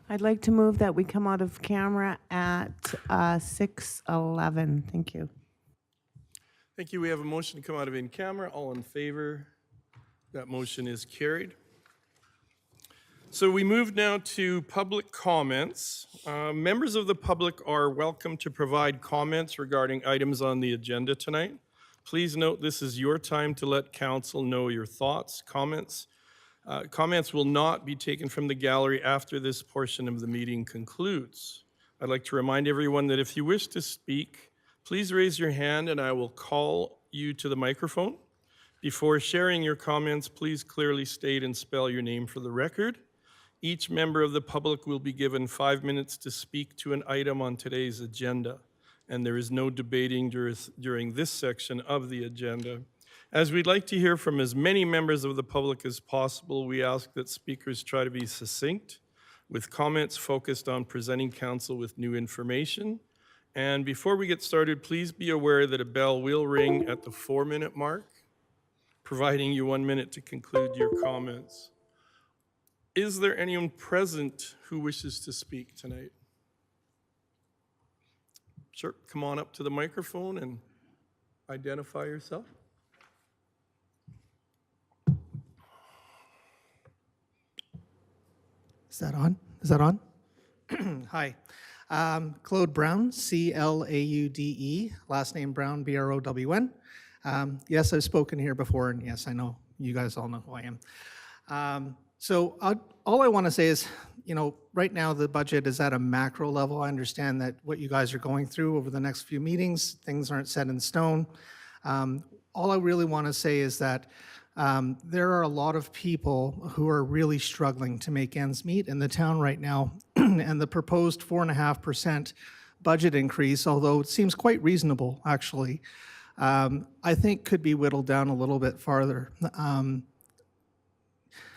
I'd like to move that we come out of camera at 6:11. Thank you. Thank you. We have a motion to come out of in camera. All in favor? That motion is carried. So we move now to public comments. Members of the public are welcome to provide comments regarding items on the agenda tonight. Please note this is your time to let council know your thoughts, comments. Comments will not be taken from the gallery after this portion of the meeting concludes. I'd like to remind everyone that if you wish to speak, please raise your hand and I will call you to the microphone. Before sharing your comments, please clearly state and spell your name for the record. Each member of the public will be given 5 minutes to speak to an item on today's agenda, and there is no debating during this section of the agenda. As we'd like to hear from as many members of the public as possible, we ask that speakers try to be succinct, with comments focused on presenting council with new information. And before we get started, please be aware that a bell will ring at the 4-minute mark, providing you 1 minute to conclude your comments. Is there anyone present who wishes to speak tonight? Sure, come on up to the microphone and identify yourself. Is that on? Is that on? Hi. Claude Brown, C-L-A-U-D-E, last name Brown, B-R-O-W-N. Yes, I've spoken here before, and yes, I know you guys all know who I am. So all I want to say is, right now the budget is at a macro level. I understand that what you guys are going through over the next few meetings, things aren't set in stone. All I really want to say is that there are a lot of people who are really struggling to make ends meet in the town right now, and the proposed 4.5% budget increase, although it seems quite reasonable actually, I think could be whittled down a little bit farther.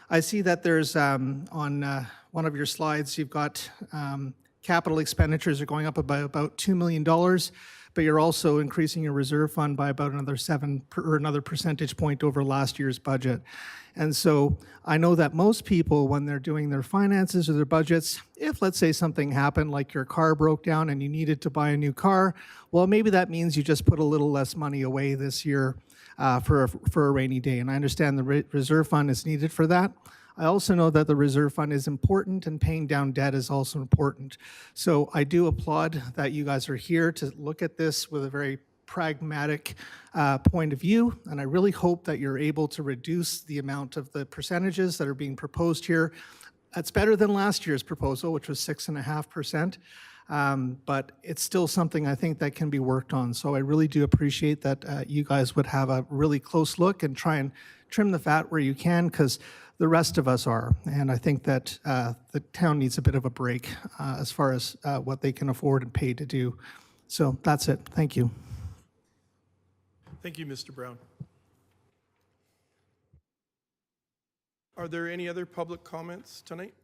I see that there's, on one of your slides, you've got capital expenditures are going up by about $2 million, but you're also increasing your reserve fund by about another percentage point over last year's budget. And so I know that most people, when they're doing their finances or their budgets, if let's say something happened, like your car broke down and you needed to buy a new car, well, maybe that means you just put a little less money away this year for a rainy day. And I understand the reserve fund is needed for that. I also know that the reserve fund is important, and paying down debt is also important. So I do applaud that you guys are here to look at this with a very pragmatic point of view, and I really hope that you're able to reduce the amount of the percentages that are being proposed here. That's better than last year's proposal, which was 6.5%. But it's still something I think that can be worked on. So I really do appreciate that you guys would have a really close look and try and trim the fat where you can, because the rest of us are. And I think that the town needs a bit of a break as far as what they can afford and pay to do. So that's it. Thank you. Thank you, Mr. Brown. Are there any other public comments tonight?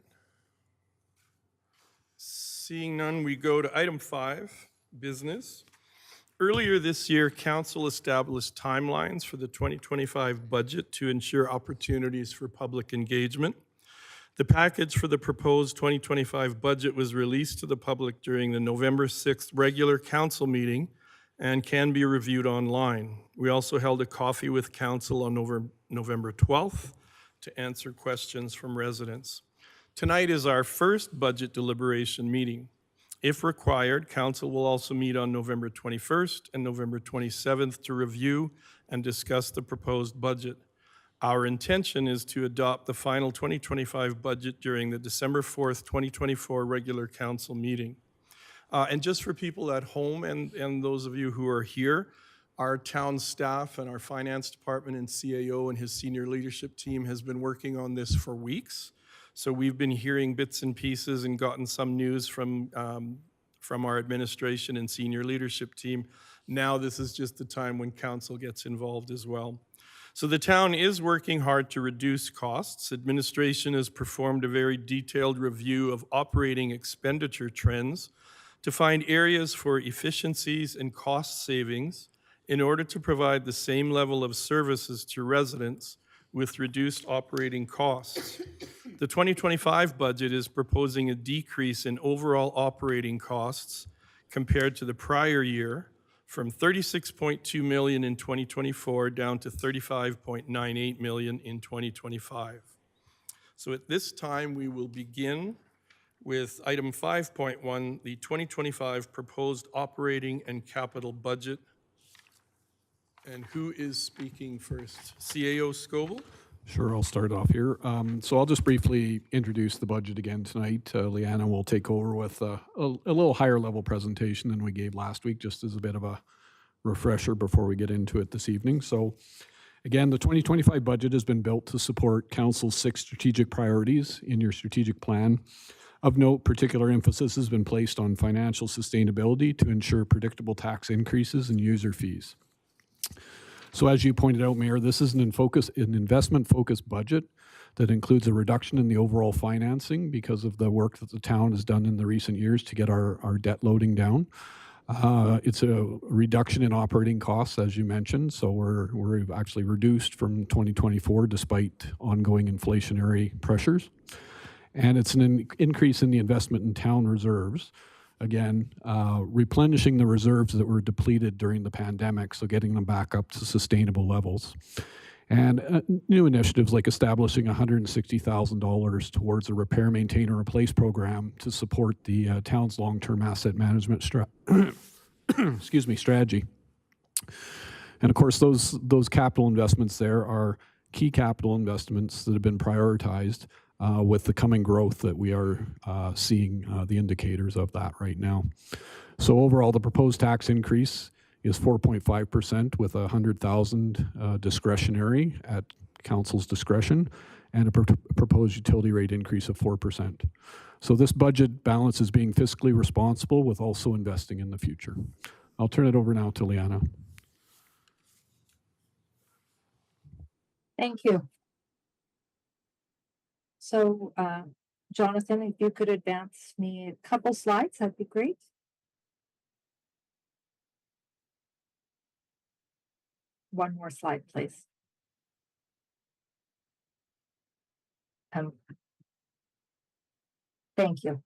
Seeing none, we go to item 5, business. Earlier this year, council established timelines for the 2025 budget to ensure opportunities for public engagement. The package for the proposed 2025 budget was released to the public during the November 6th regular council meeting and can be reviewed online. We also held a coffee with council on November 12th to answer questions from residents. Tonight is our first budget deliberation meeting. If required, council will also meet on November 21st and November 27th to review and discuss the proposed budget. Our intention is to adopt the final 2025 budget during the December 4th, 2024 regular council meeting. And just for people at home and those of you who are here, our town staff and our finance department and CAO and his senior leadership team has been working on this for weeks. So we've been hearing bits and pieces and gotten some news from our administration and senior leadership team. Now this is just the time when council gets involved as well. So the town is working hard to reduce costs. Administration has performed a very detailed review of operating expenditure trends to find areas for efficiencies and cost savings in order to provide the same level of services to residents with reduced operating costs. The 2025 budget is proposing a decrease in overall operating costs compared to the prior year from 36.2 million in 2024 down to 35.98 million in 2025. So at this time, we will begin with item 5.1, the 2025 proposed operating and capital budget. And who is speaking first? CAO Scoville? Sure, I'll start off here. So I'll just briefly introduce the budget again tonight. Leanna will take over with a little higher level presentation than we gave last week, just as a bit of a refresher before we get into it this evening. So again, the 2025 budget has been built to support Council's 6 strategic priorities in your strategic plan. Of note, particular emphasis has been placed on financial sustainability to ensure predictable tax increases and user fees. So as you pointed out, Mayor, this is an investment-focused budget that includes a reduction in the overall financing because of the work that the town has done in the recent years to get our debt loading down. It's a reduction in operating costs, as you mentioned, so we've actually reduced from 2024 despite ongoing inflationary pressures. And it's an increase in the investment in town reserves. Again, replenishing the reserves that were depleted during the pandemic, so getting them back up to sustainable levels. And new initiatives like establishing $160,000 towards a repair, maintain, and replace program to support the town's long-term asset management strategy. And of course, those capital investments there are key capital investments that have been prioritized with the coming growth that we are seeing the indicators of that right now. So overall, the proposed tax increase is 4.5% with $100,000 discretionary at council's discretion and a proposed utility rate increase of 4%. So this budget balance is being fiscally responsible with also investing in the future. I'll turn it over now to Liana. Thank you. So, Jonathan, if you could advance me a couple slides, that'd be great. One more slide, please. Thank you.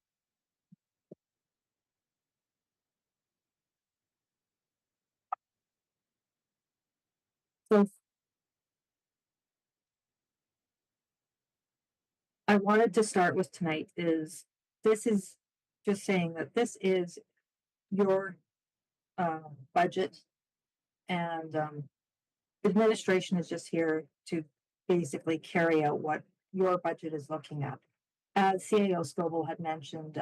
So I wanted to start with tonight is this is just saying that this is your budget and administration is just here to basically carry out what your budget is looking at. As CAO Scoville had mentioned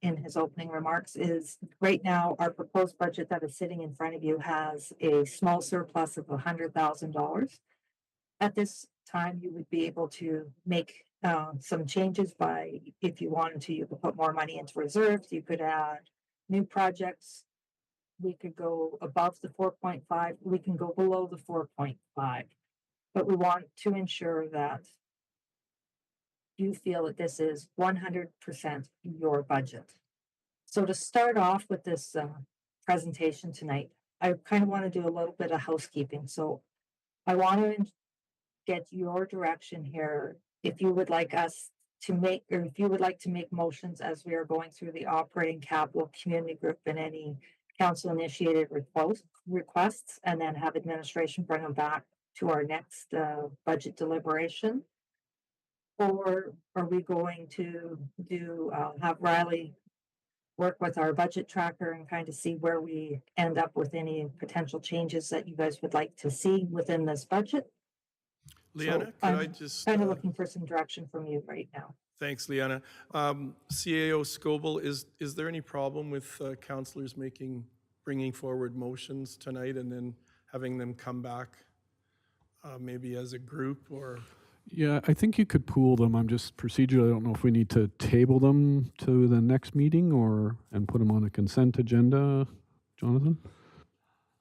in his opening remarks, is right now our proposed budget that is sitting in front of you has a small surplus of $100,000. At this time, you would be able to make some changes by, if you wanted to, you could put more money into reserves, you could add new projects. We could go above the 4.5, we can go below the 4.5, but we want to ensure that you feel that this is 100% your budget. So to start off with this presentation tonight, I kind of want to do a little bit of housekeeping. So I want to get your direction here. If you would like us to make, or if you would like to make motions as we are going through the operating capital community group and any council initiated requests, and then have administration bring them back to our next budget deliberation. Or are we going to have Riley work with our budget tracker and kind of see where we end up with any potential changes that you guys would like to see within this budget? Liana, So could I'm I just... kind of looking for some direction from you right now. Thanks, Liana. CAO Scoville, is there any problem with councillors bringing forward motions tonight and then having them come back maybe as a group or... Yeah, I think you could pool them. I'm just procedurally, I don't know if we need to table them to the next meeting and put them on a consent agenda. Jonathan?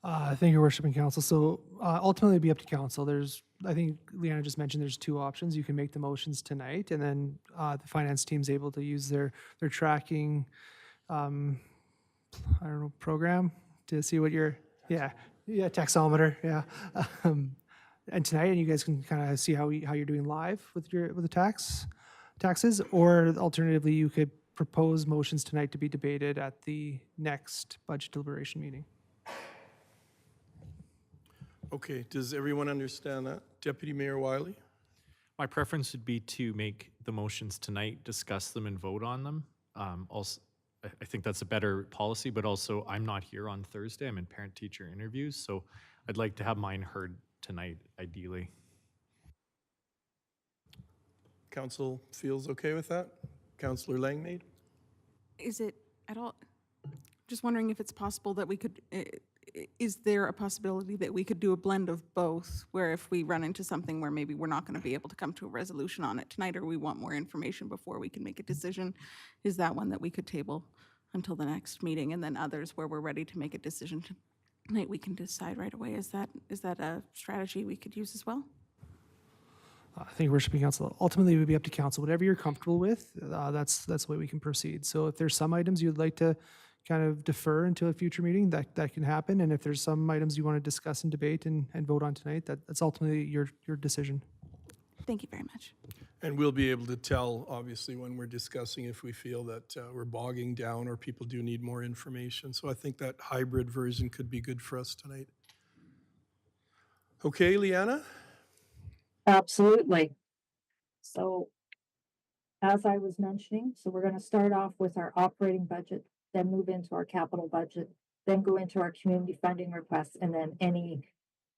Thank you, Worship and Council. So ultimately it'd be up to council. I think Leanna just mentioned there's 2 options. You can make the motions tonight and then the finance team's able to use their tracking, program to see what your, taxometer, and tonight, and you guys can kind of see how you're doing live with the tax taxes, or alternatively, you could propose motions tonight to be debated at the next budget deliberation meeting. Okay, does everyone understand that? Deputy Mayor Wiley? My preference would be to make the motions tonight, discuss them and vote on them. Also, I think that's a better policy, but also I'm not here on Thursday. I'm in parent-teacher interviews, so I'd like to have mine heard tonight, ideally. Council feels okay with that? Councillor Langmaid? Is it at all, just wondering if it's possible that we could, is there a possibility that we could do a blend of both, where if we run into something where maybe we're not going to be able to come to a resolution on it tonight, or we want more information before we can make a decision, is that one that we could table until the next meeting, and then others where we're ready to make a decision tonight, we can decide right away? Is that a strategy we could use as well? I think worshiping council, ultimately it would be up to council. Whatever you're comfortable with, that's the way we can proceed. So if there's some items you'd like to kind of defer until a future meeting, that can happen. And if there's some items you want to discuss and debate and vote on tonight, that's ultimately your decision. Thank you very much. And we'll be able to tell, obviously, when we're discussing if we feel that we're bogging down or people do need more information. So I think that hybrid version could be good for us tonight. Okay, Leanna? Absolutely. So as I was mentioning, so we're going to start off with our operating budget, then move into our capital budget, then go into our community funding requests, and then any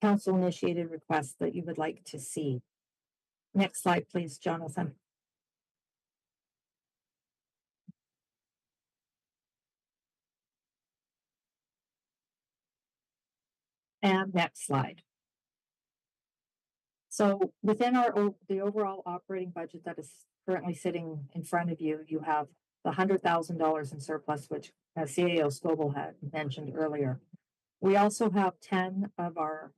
council initiated requests that you would like to see. Next slide, please, Jonathan. And next slide. So within the overall operating budget that is currently sitting in front of you, you have the $100,000 in surplus, which CAO Scoble had mentioned earlier. We also have 10 of our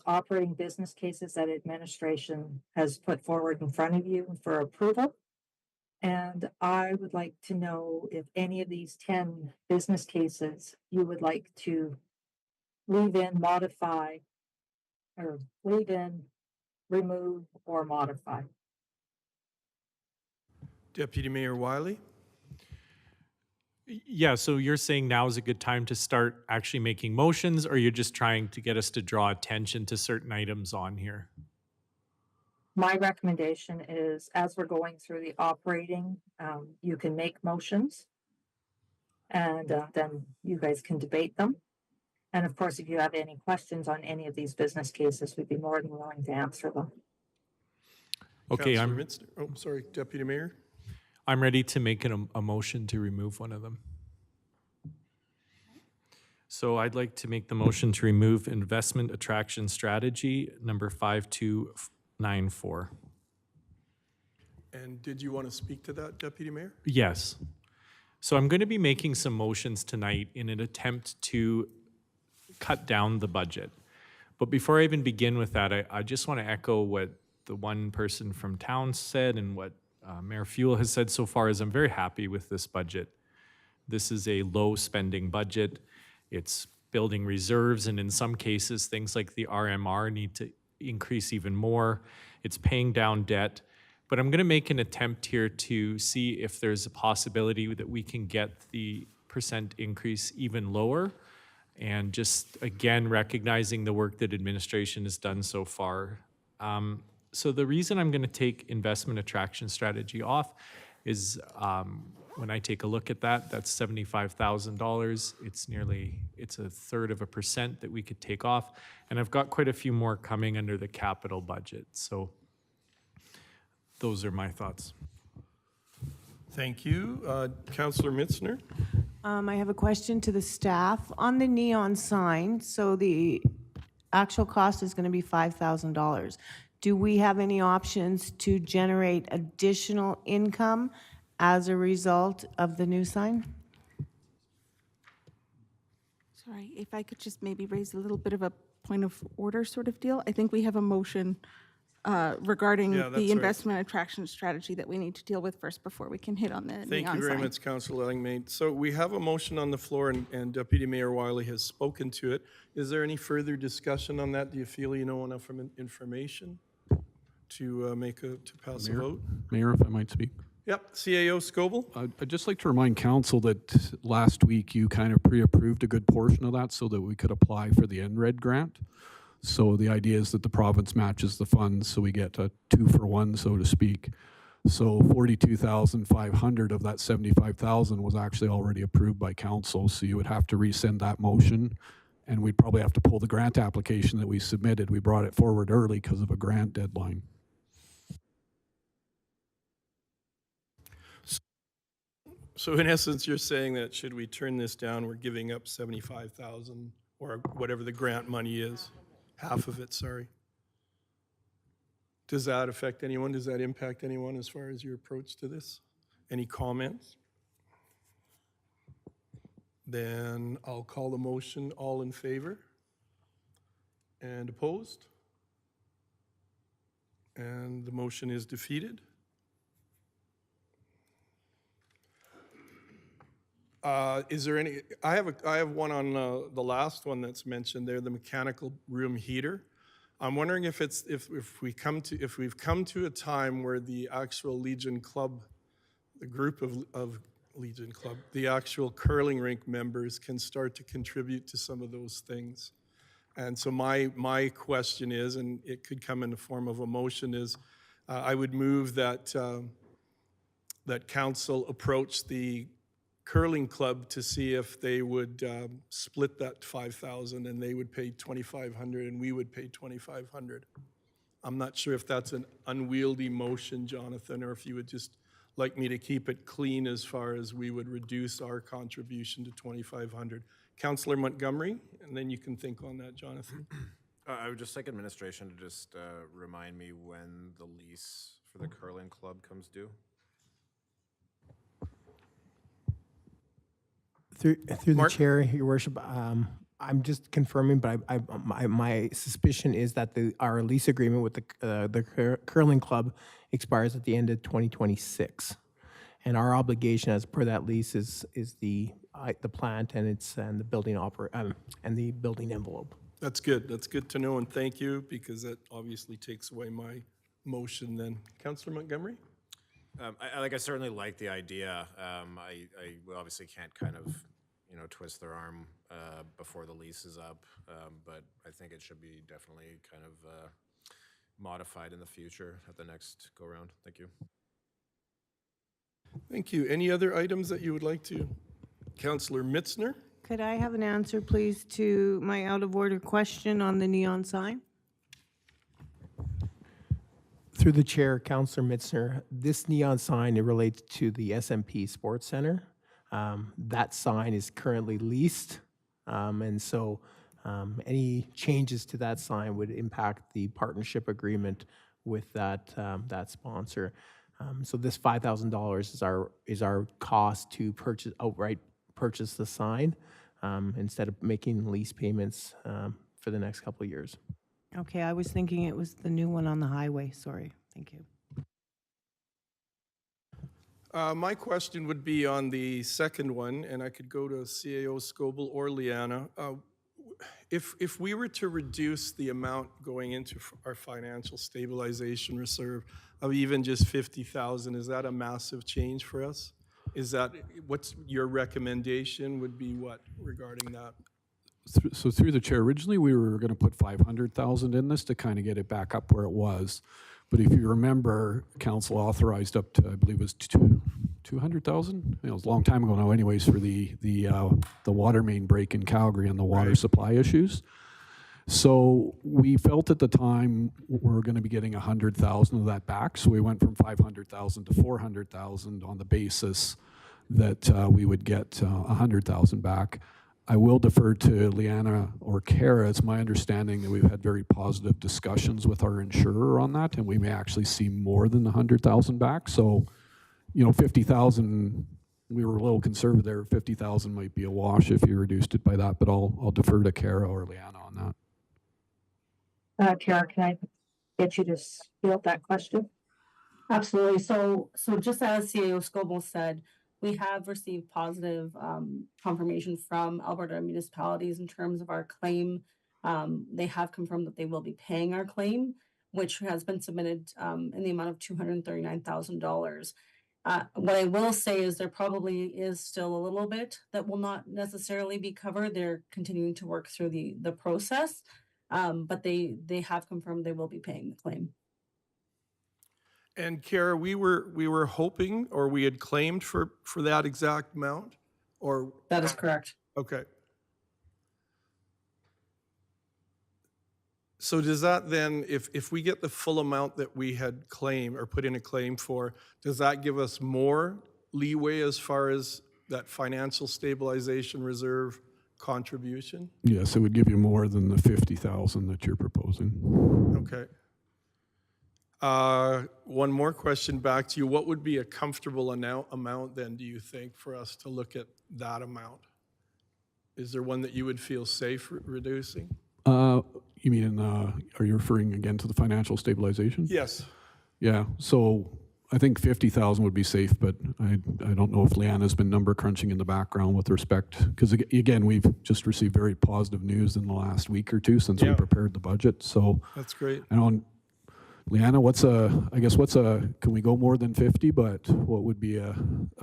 operating business cases that administration has put forward in front of you for approval. And I would like to know if any of these 10 business cases you would like to leave in, modify, or leave in, remove, or modify. Deputy Mayor Wiley? Yeah, so you're saying now is a good time to start actually making motions, or you're just trying to get us to draw attention to certain items on here? My recommendation is, as we're going through the operating, you can make motions, and then you guys can debate them. And of course, if you have any questions on any of these business cases, we'd be more than willing to answer them. Okay, Councillor Minster. Oh, sorry, Deputy Mayor? I'm ready to make a motion to remove one of them. So I'd like to make the motion to remove investment attraction strategy number 5294. And did you want to speak to that, Deputy Mayor? Yes. So I'm going to be making some motions tonight in an attempt to cut down the budget. But before I even begin with that, I just want to echo what the one person from town said and what Mayor Fuel has said so far. Is I'm very happy with this budget. This is a low spending budget. It's building reserves, and in some cases, things like the RMR need to increase even more. It's paying down debt. But I'm going to make an attempt here to see if there's a possibility that we can get the percent increase even lower. And just, again, recognizing the work that administration has done so far. So the reason I'm going to take investment attraction strategy off is when I take a look at that, that's $75,000. It's a third of a percent that we could take off. And I've got quite a few more coming under the capital budget. So those are my thoughts. Thank you. Councillor Mitzner? I have a question to the staff on the neon sign. So the actual cost is going to be $5,000. Do we have any options to generate additional income as a result of the new sign? Sorry, if I could just maybe raise a little bit of a point of order sort of deal. I think we have a motion regarding Yeah, that's the right. investment attraction strategy that we need to deal with first before we can hit on the Thank neon you very sign. much, Councillor Langmaid. So we have a motion on the floor, and Deputy Mayor Wiley has spoken to it. Is there any further discussion on that? Do you feel you know enough information to to pass a Mayor? vote? Mayor, if I might speak. Yep, CAO Scoble? I'd just like to remind council that last week you kind of pre-approved a good portion of that so that we could apply for the NRED grant. So the idea is that the province matches the funds, so we get a 2-for-1, so to speak. So 42,500 of that 75,000 was actually already approved by council, so you would have to resend that motion, and we'd probably have to pull the grant application that we submitted. We brought it forward early because of a grant deadline. So in essence, you're saying that should we turn this down, we're giving up 75,000 or whatever the grant money is? Half of it, sorry. Does that affect anyone? Does that impact anyone as far as your approach to this? Any comments? Then I'll call the motion. All in favor? And opposed? And the motion is defeated. Is there any, I have one on the last one that's mentioned there, the mechanical room heater. I'm wondering if it's, if we've come to a time where the actual Legion Club, the group of Legion Club, the actual curling rink members can start to contribute to some of those things. And so my question is, and it could come in the form of a motion, is I would move that that council approach the curling club to see if they would split that 5,000 and they would pay 2,500 and we would pay 2,500. I'm not sure if that's an unwieldy motion, Jonathan, or if you would just like me to keep it clean as far as we would reduce our contribution to 2,500. Councillor Montgomery, and then you can think on that, Jonathan. I would just like administration to just remind me when the lease for the curling club comes due. Through the Mark? chair, Your Worship, I'm just confirming, but my suspicion is that our lease agreement with the curling club expires at the end of 2026, and our obligation as per that lease is the plant and the building and the building envelope. That's good. That's good to know, and thank you, because that obviously takes away my motion then. Councillor Montgomery? I certainly like the idea. I obviously can't kind of, twist their arm before the lease is up, but I think it should be definitely kind of modified in the future at the next go-round. Thank you. Thank you. Any other items that you would like to? Councillor Mitzner? Could I have an answer, please, to my out-of-order question on the neon sign? Through the chair, Councillor Mitzner, this neon sign, it relates to the SMP Sports Center. That sign is currently leased, and so any changes to that sign would impact the partnership agreement with that sponsor. So this $5,000 is our cost to outright purchase the sign instead of making lease payments for the next couple of years. Okay, I was thinking it was the new one on the highway. Sorry. Thank you. My question would be on the second one, and I could go to CAO Scoble or Liana. If we were to reduce the amount going into our financial stabilization reserve of even just 50,000, is that a massive change for us? Is that, what's your recommendation would be what regarding that? So through the chair, originally we were going to put 500,000 in this to kind of get it back up where it was. But if you remember, council authorized up to, I believe it was 200,000? It was a long time ago now anyways, for the water main break in Calgary and the water supply issues. So we felt at the time we were going to be getting 100,000 of that back. So we went from 500,000 to 400,000 on the basis that we would get 100,000 back. I will defer to Liana or Kara. It's my understanding that we've had very positive discussions with our insurer on that, and we may actually see more than 100,000 back. So, 50,000, we were a little conservative there. 50,000 might be a wash if you reduced it by that, but I'll defer to Kara or Liana on that. Kara, can I get you to field that question? Absolutely. So just as CAO Scoble said, we have received positive confirmation from Alberta municipalities in terms of our claim. They have confirmed that they will be paying our claim. which has been submitted in the amount of $239,000. What I will say is there probably is still a little bit that will not necessarily be covered. They're continuing to work through the process, but they have confirmed they will be paying the claim. And Kara, we were hoping, or we had claimed for that exact amount, or? That is correct. Okay. So does that then, if we get the full amount that we had claimed or put in a claim for, does that give us more leeway as far as that financial stabilization reserve contribution? Yes, it would give you more than the 50,000 that you're proposing. Okay. One more question back to you. What would be a comfortable amount then, do you think, for us to look at that amount? Is there one that you would feel safe reducing? You mean, are you referring again to the financial stabilization? Yes. Yeah, so I think 50,000 would be safe, but I don't know if Leanna's been number crunching in the background with respect, because again, we've just received very positive news in the last week or two since we Yeah. prepared the budget, so. That's great. I don't, Leanna, can we go more than 50, but what would be a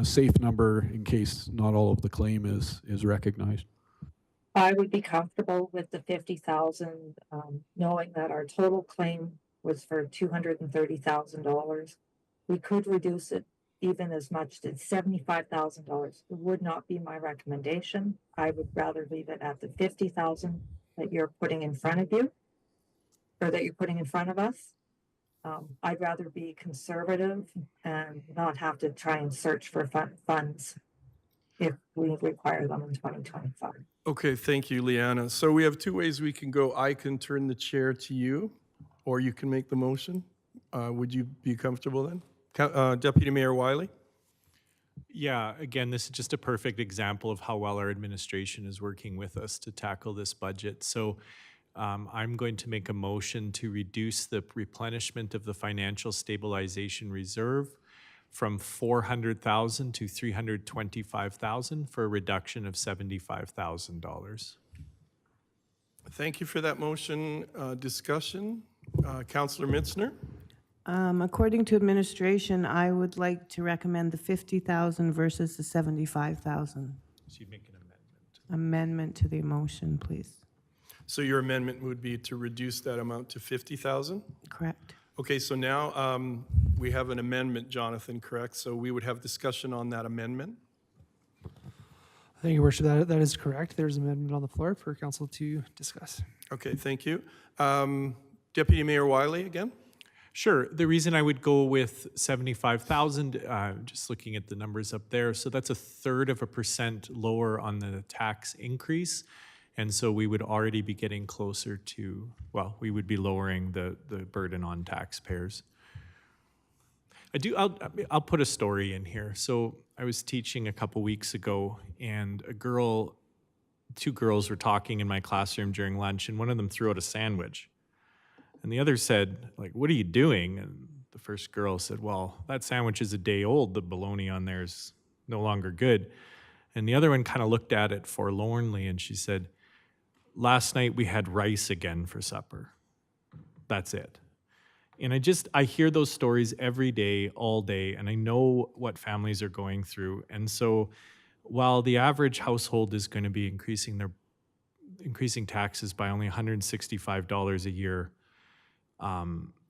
safe number in case not all of the claim is recognized? I would be comfortable with the 50,000, knowing that our total claim was for $230,000. We could reduce it even as much as $75,000. It would not be my recommendation. I would rather leave it at the 50,000 that you're putting in front of you, or that you're putting in front of us. I'd rather be conservative and not have to try and search for funds if we require them in 2025. Okay, thank you, Leanna. So we have two ways we can go. I can turn the chair to you, or you can make the motion. Would you be comfortable then? Deputy Mayor Wiley? Yeah, again, this is just a perfect example of how well our administration is working with us to tackle this budget. So I'm going to make a motion to reduce the replenishment of the financial stabilization reserve from 400,000 to 325,000 for a reduction of $75,000. Thank you for that motion. Discussion. Councillor Mitzner? According to administration, I would like to recommend the 50,000 versus the 75,000. So you'd make an amendment. Amendment to the motion, please. So your amendment would be to reduce that amount to 50,000? Correct. Okay, so now we have an amendment, Jonathan, correct? So we would have discussion on that amendment. Thank you, Worship. That is correct. There's an amendment on the floor for council to discuss. Okay, thank you. Deputy Mayor Wiley again? Sure. The reason I would go with 75,000, just looking at the numbers up there, so that's 1/3% lower on the tax increase. And so we would already be getting closer to, well, we would be lowering the burden on taxpayers. I'll put a story in here. So I was teaching a couple weeks ago, and two girls were talking in my classroom during lunch, and one of them threw out a sandwich. And the other said, like, what are you doing? And the first girl said, well, that sandwich is a day old. The bologna on there is no longer good. And the other one kind of looked at it forlornly, and she said, last night we had rice again for supper. That's it. And I hear those stories every day, all day, and I know what families are going through. And so while the average household is going to be increasing taxes by only $165 a year,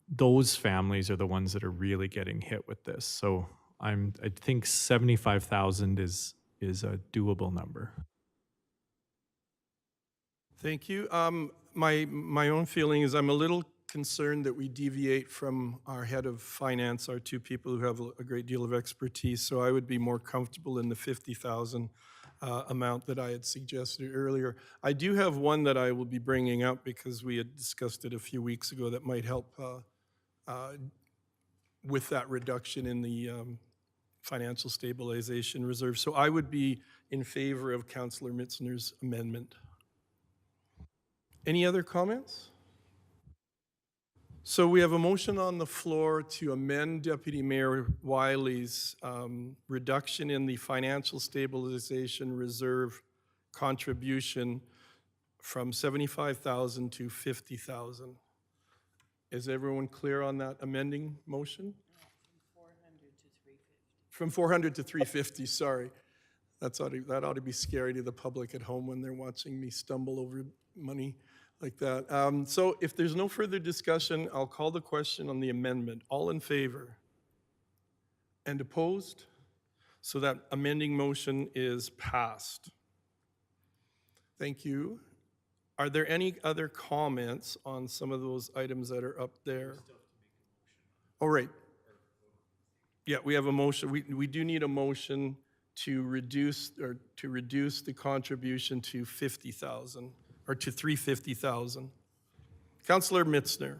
those families are the ones that are really getting hit with this. So I think 75,000 is a doable number. Thank you. My own feeling is I'm a little concerned that we deviate from our head of finance, our two people who have a great deal of expertise. So I would be more comfortable in the 50,000 amount that I had suggested earlier. I do have one that I will be bringing up because we had discussed it a few weeks ago that might help with that reduction in the financial stabilization reserve. So I would be in favor of Councillor Mitzner's amendment. Any other comments? So we have a motion on the floor to amend Deputy Mayor Wiley's reduction in the financial stabilization reserve contribution from 75,000 to 50,000. Is everyone clear on that amending motion? From 400 to 350, sorry. That ought to be scary to the public at home when they're watching me stumble over money like that. So if there's no further discussion, I'll call the question on the amendment. All in favor? And opposed? So that amending motion is passed. Thank you. Are there any other comments on some of those items that are up there? All right. Yeah, we have a motion. We do need a motion to reduce the contribution to 50,000 or to 350,000. Councillor Mitzner.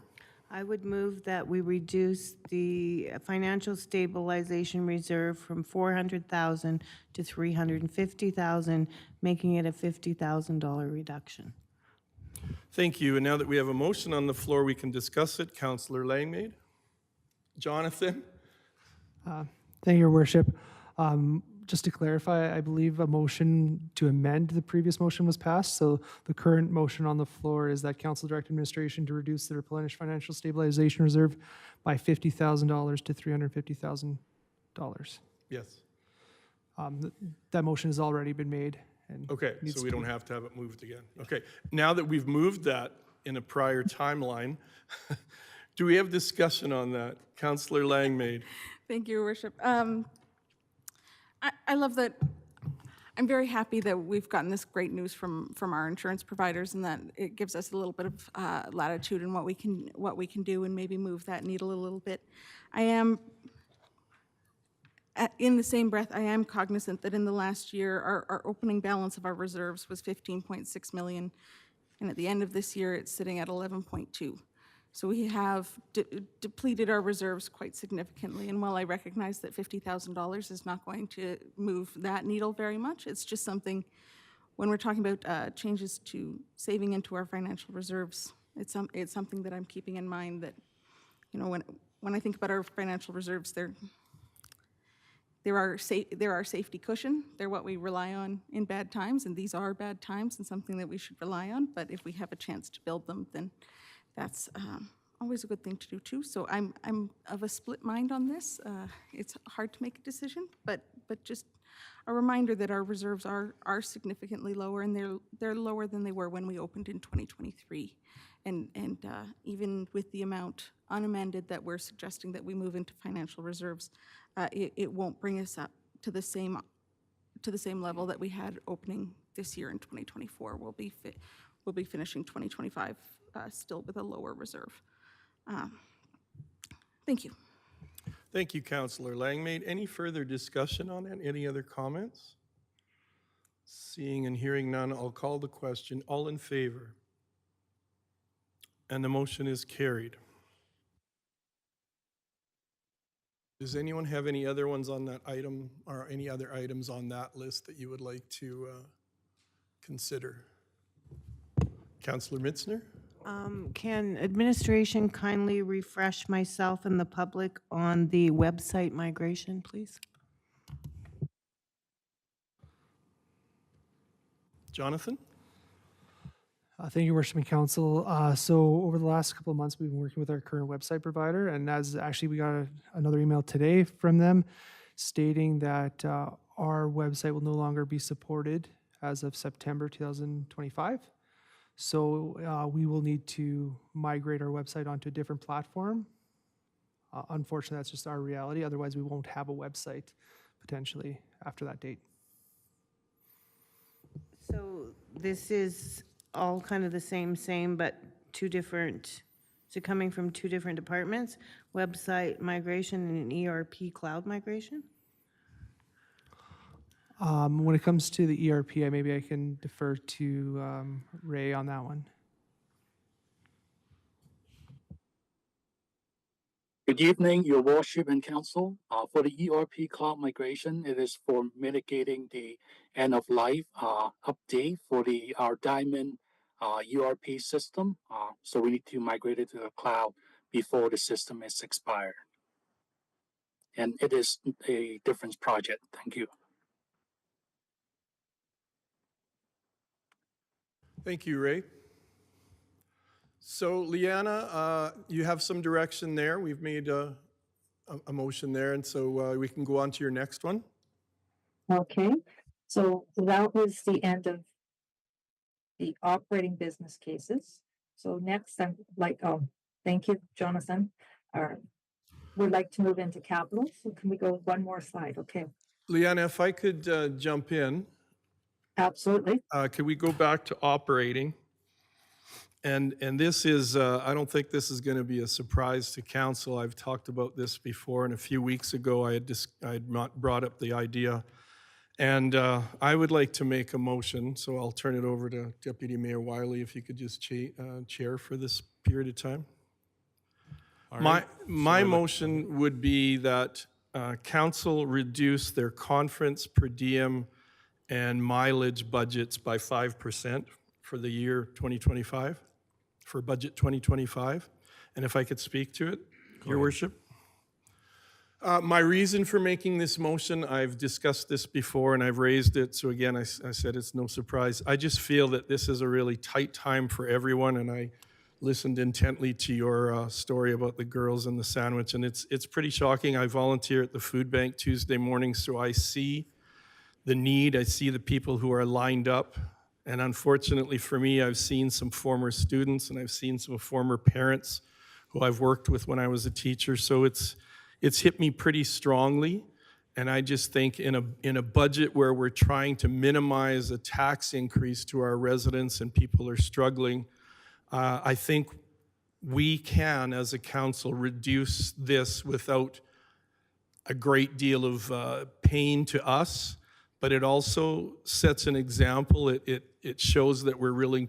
I would move that we reduce the financial stabilization reserve from 400,000 to 350,000, making it a $50,000 reduction. Thank you. And now that we have a motion on the floor, we can discuss it. Councillor Langmaid. Jonathan? Thank you, Your Worship. Just to clarify, I believe a motion to amend the previous motion was passed. So the current motion on the floor is that Council Direct Administration to reduce the replenished financial stabilization reserve by $50,000 to $350,000. Yes. That motion has already been made. And Okay, needs so we to don't be- have to have it moved again. Okay, now that we've moved that in a prior timeline, do we have discussion on that? Councillor Langmaid. Thank you, Your Worship. I love that, I'm very happy that we've gotten this great news from our insurance providers and that it gives us a little bit of latitude in what we can do and maybe move that needle a little bit. I am, in the same breath, I am cognizant that in the last year, our opening balance of our reserves was 15.6 million, and at the end of this year, it's sitting at 11.2. So we have depleted our reserves quite significantly, and while I recognize that $50,000 is not going to move that needle very much, it's just something, when we're talking about changes to saving into our financial reserves, it's something that I'm keeping in mind that, you know, when I think about our financial reserves, they're our safety cushion. They're what we rely on in bad times, and these are bad times and something that we should rely on. But if we have a chance to build them, then that's always a good thing to do too. So I'm of a split mind on this. It's hard to make a decision, but just a reminder that our reserves are significantly lower, and they're lower than they were when we opened in 2023. And even with the amount unamended that we're suggesting that we move into financial reserves, it won't bring us up to the same level that we had opening this year in 2024. We'll be finishing 2025 still with a lower reserve. Thank you. Thank you, Councillor Langmaid. Any further discussion on it? Any other comments? Seeing and hearing none, I'll call the question. All in favor? And the motion is carried. Does anyone have any other ones on that item or any other items on that list that you would like to consider? Councillor Mitzner? Can administration kindly refresh myself and the public on the website migration, please? Jonathan? Thank you, Worship and Council. So over the last couple of months, we've been working with our current website provider, and as actually we got another email today from them stating that our website will no longer be supported as of September 2025. So we will need to migrate our website onto a different platform. Unfortunately, that's just our reality. Otherwise, we won't have a website potentially after that date. So this is all kind of the same, but two different, so coming from two different departments, website migration and an ERP cloud migration? When it comes to the ERP, maybe I can defer to Ray on that one. Good evening, Your Worship and Council. For the ERP cloud migration, it is for mitigating the end of life update for our Diamond ERP system. So we need to migrate it to the cloud before the system is expired. And it is a different project. Thank you. Thank you, Ray. So Leanna, you have some direction there. We've made a motion there, and so we can go on to your next one. Okay, so that was the end of the operating business cases. So next, I'm like, oh, thank you, Jonathan. Would like to move into capital. So can we go one more slide? Okay, Leanna, if I could jump in, absolutely. could we go back to operating? And this is, I don't think this is going to be a surprise to council. I've talked about this before, and a few weeks ago I had brought up the idea. And I would like to make a motion, so I'll turn it over to Deputy Mayor Wiley if you could just chair for this period of time. My motion would be that council reduce their conference per diem and mileage budgets by 5% for the year 2025, for budget 2025. And if I could speak to it, Your Worship. My reason for making this motion, I've discussed this before and I've raised it, so again, I said it's no surprise. I just feel that this is a really tight time for everyone, and I listened intently to your story about the girls and the sandwich, and it's pretty shocking. I volunteer at the food bank Tuesday morning, so I see the need, I see the people who are lined up, and unfortunately for me, I've seen some former students and I've seen some former parents who I've worked with when I was a teacher, so it's hit me pretty strongly, and I just think in a budget where we're trying to minimize a tax increase to our residents and people are struggling, I think we can, as a council, reduce this without a great deal of pain to us, but it also sets an example. It shows that we're willing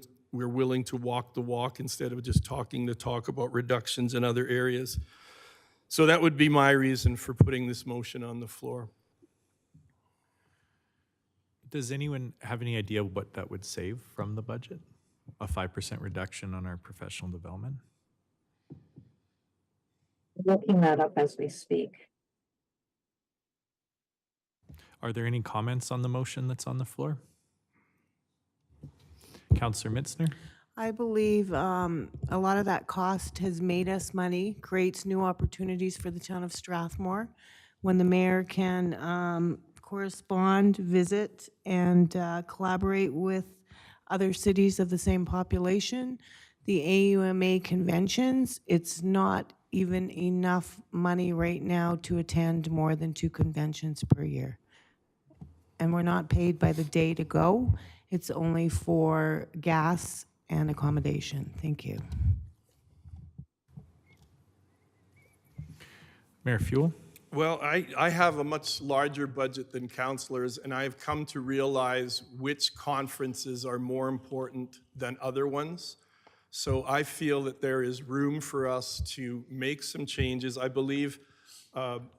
to walk the walk instead of just talking the talk about reductions in other areas. So that would be my reason for putting this motion on the floor. Does anyone have any idea what that would save from the budget? A 5% reduction on our professional development? Looking that up as we speak. Are there any comments on the motion that's on the floor? Councillor Mitzner? I believe a lot of that cost has made us money, creates new opportunities for the town of Strathmore. When the mayor can correspond, visit, and collaborate with other cities of the same population, the AUMA conventions, it's not even enough money right now to attend more than 2 conventions per year. And we're not paid by the day to go. It's only for gas and accommodation. Thank you. Mayor Fuel? Well, I have a much larger budget than councillors, and I've come to realize which conferences are more important than other ones. So I feel that there is room for us to make some changes. I believe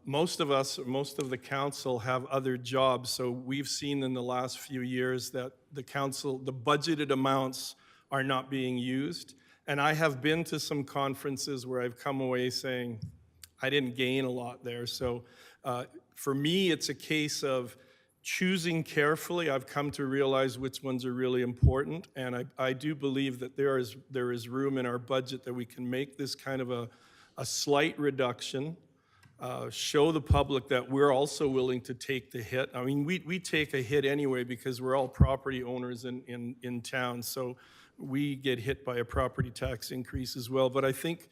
most of the council have other jobs, so we've seen in the last few years that the budgeted amounts are not being used. And I have been to some conferences where I've come away saying, I didn't gain a lot there. So for me, it's a case of choosing carefully. I've come to realize which ones are really important. And I do believe that there is room in our budget that we can make this kind of a slight reduction, show the public that we're also willing to take the hit. I mean, we take a hit anyway because we're all property owners in town. So we get hit by a property tax increase as well. But I think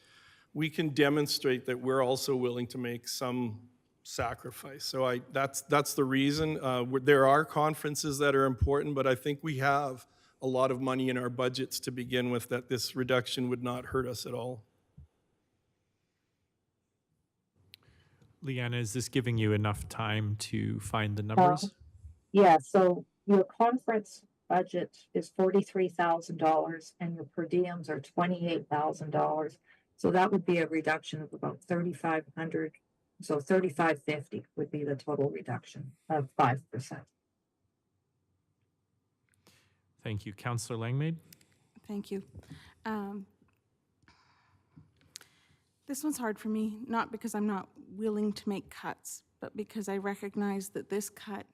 we can demonstrate that we're also willing to make some sacrifice. So that's the reason. There are conferences that are important, but I think we have a lot of money in our budgets to begin with that this reduction would not hurt us at all. Leanna, is this giving you enough time to find the numbers? Yeah, so your conference budget is $43,000 and your per diems are $28,000. So that would be a reduction of about 3,500. So 3,550 would be the total reduction of 5%. Thank you. Councillor Langmaid? Thank you. This one's hard for me, not because I'm not willing to make cuts, but because I recognize that this cut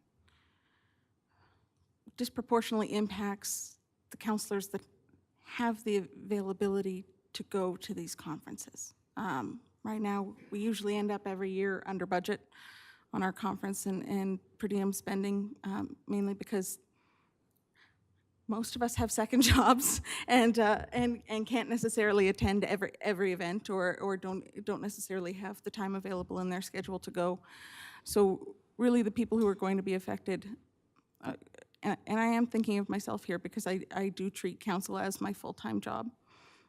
disproportionately impacts the councillors that have the availability to go to these conferences. Right now, we usually end up every year under budget on our conference and per diem spending, mainly because most of us have second jobs and can't necessarily attend every event or don't necessarily have the time available in their schedule to go. So really, the people who are going to be affected, and I am thinking of myself here because I do treat council as my full-time job,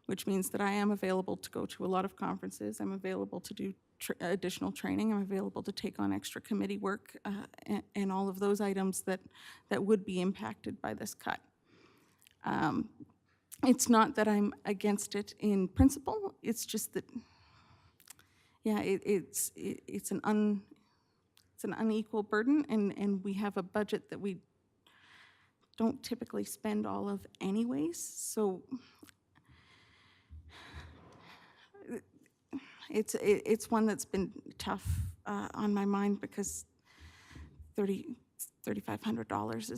which means that I am available to go to a lot of conferences. I'm available to do additional training. I'm available to take on extra committee work and all of those items that would be impacted by this cut. It's not that I'm against it in principle. It's just that, yeah, it's an unequal burden, and we have a budget that we don't typically spend all of anyways. So it's one that's been tough on my mind because $3,500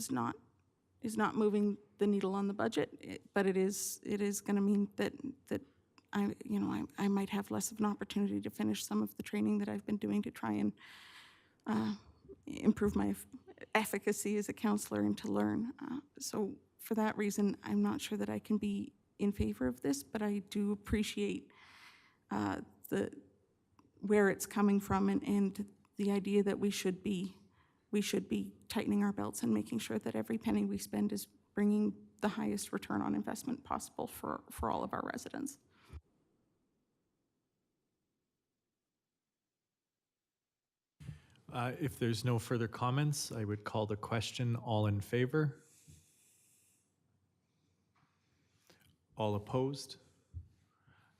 is not moving the needle on the budget, but it is going to mean that I might have less of an opportunity to finish some of the training that I've been doing to try and improve my efficacy as a counselor and to learn. So for that reason, I'm not sure that I can be in favor of this, but I do appreciate where it's coming from and the idea that we should be tightening our belts and making sure that every penny we spend is bringing the highest return on investment possible for all of our residents. If there's no further comments, I would call the question. All in favor? All opposed?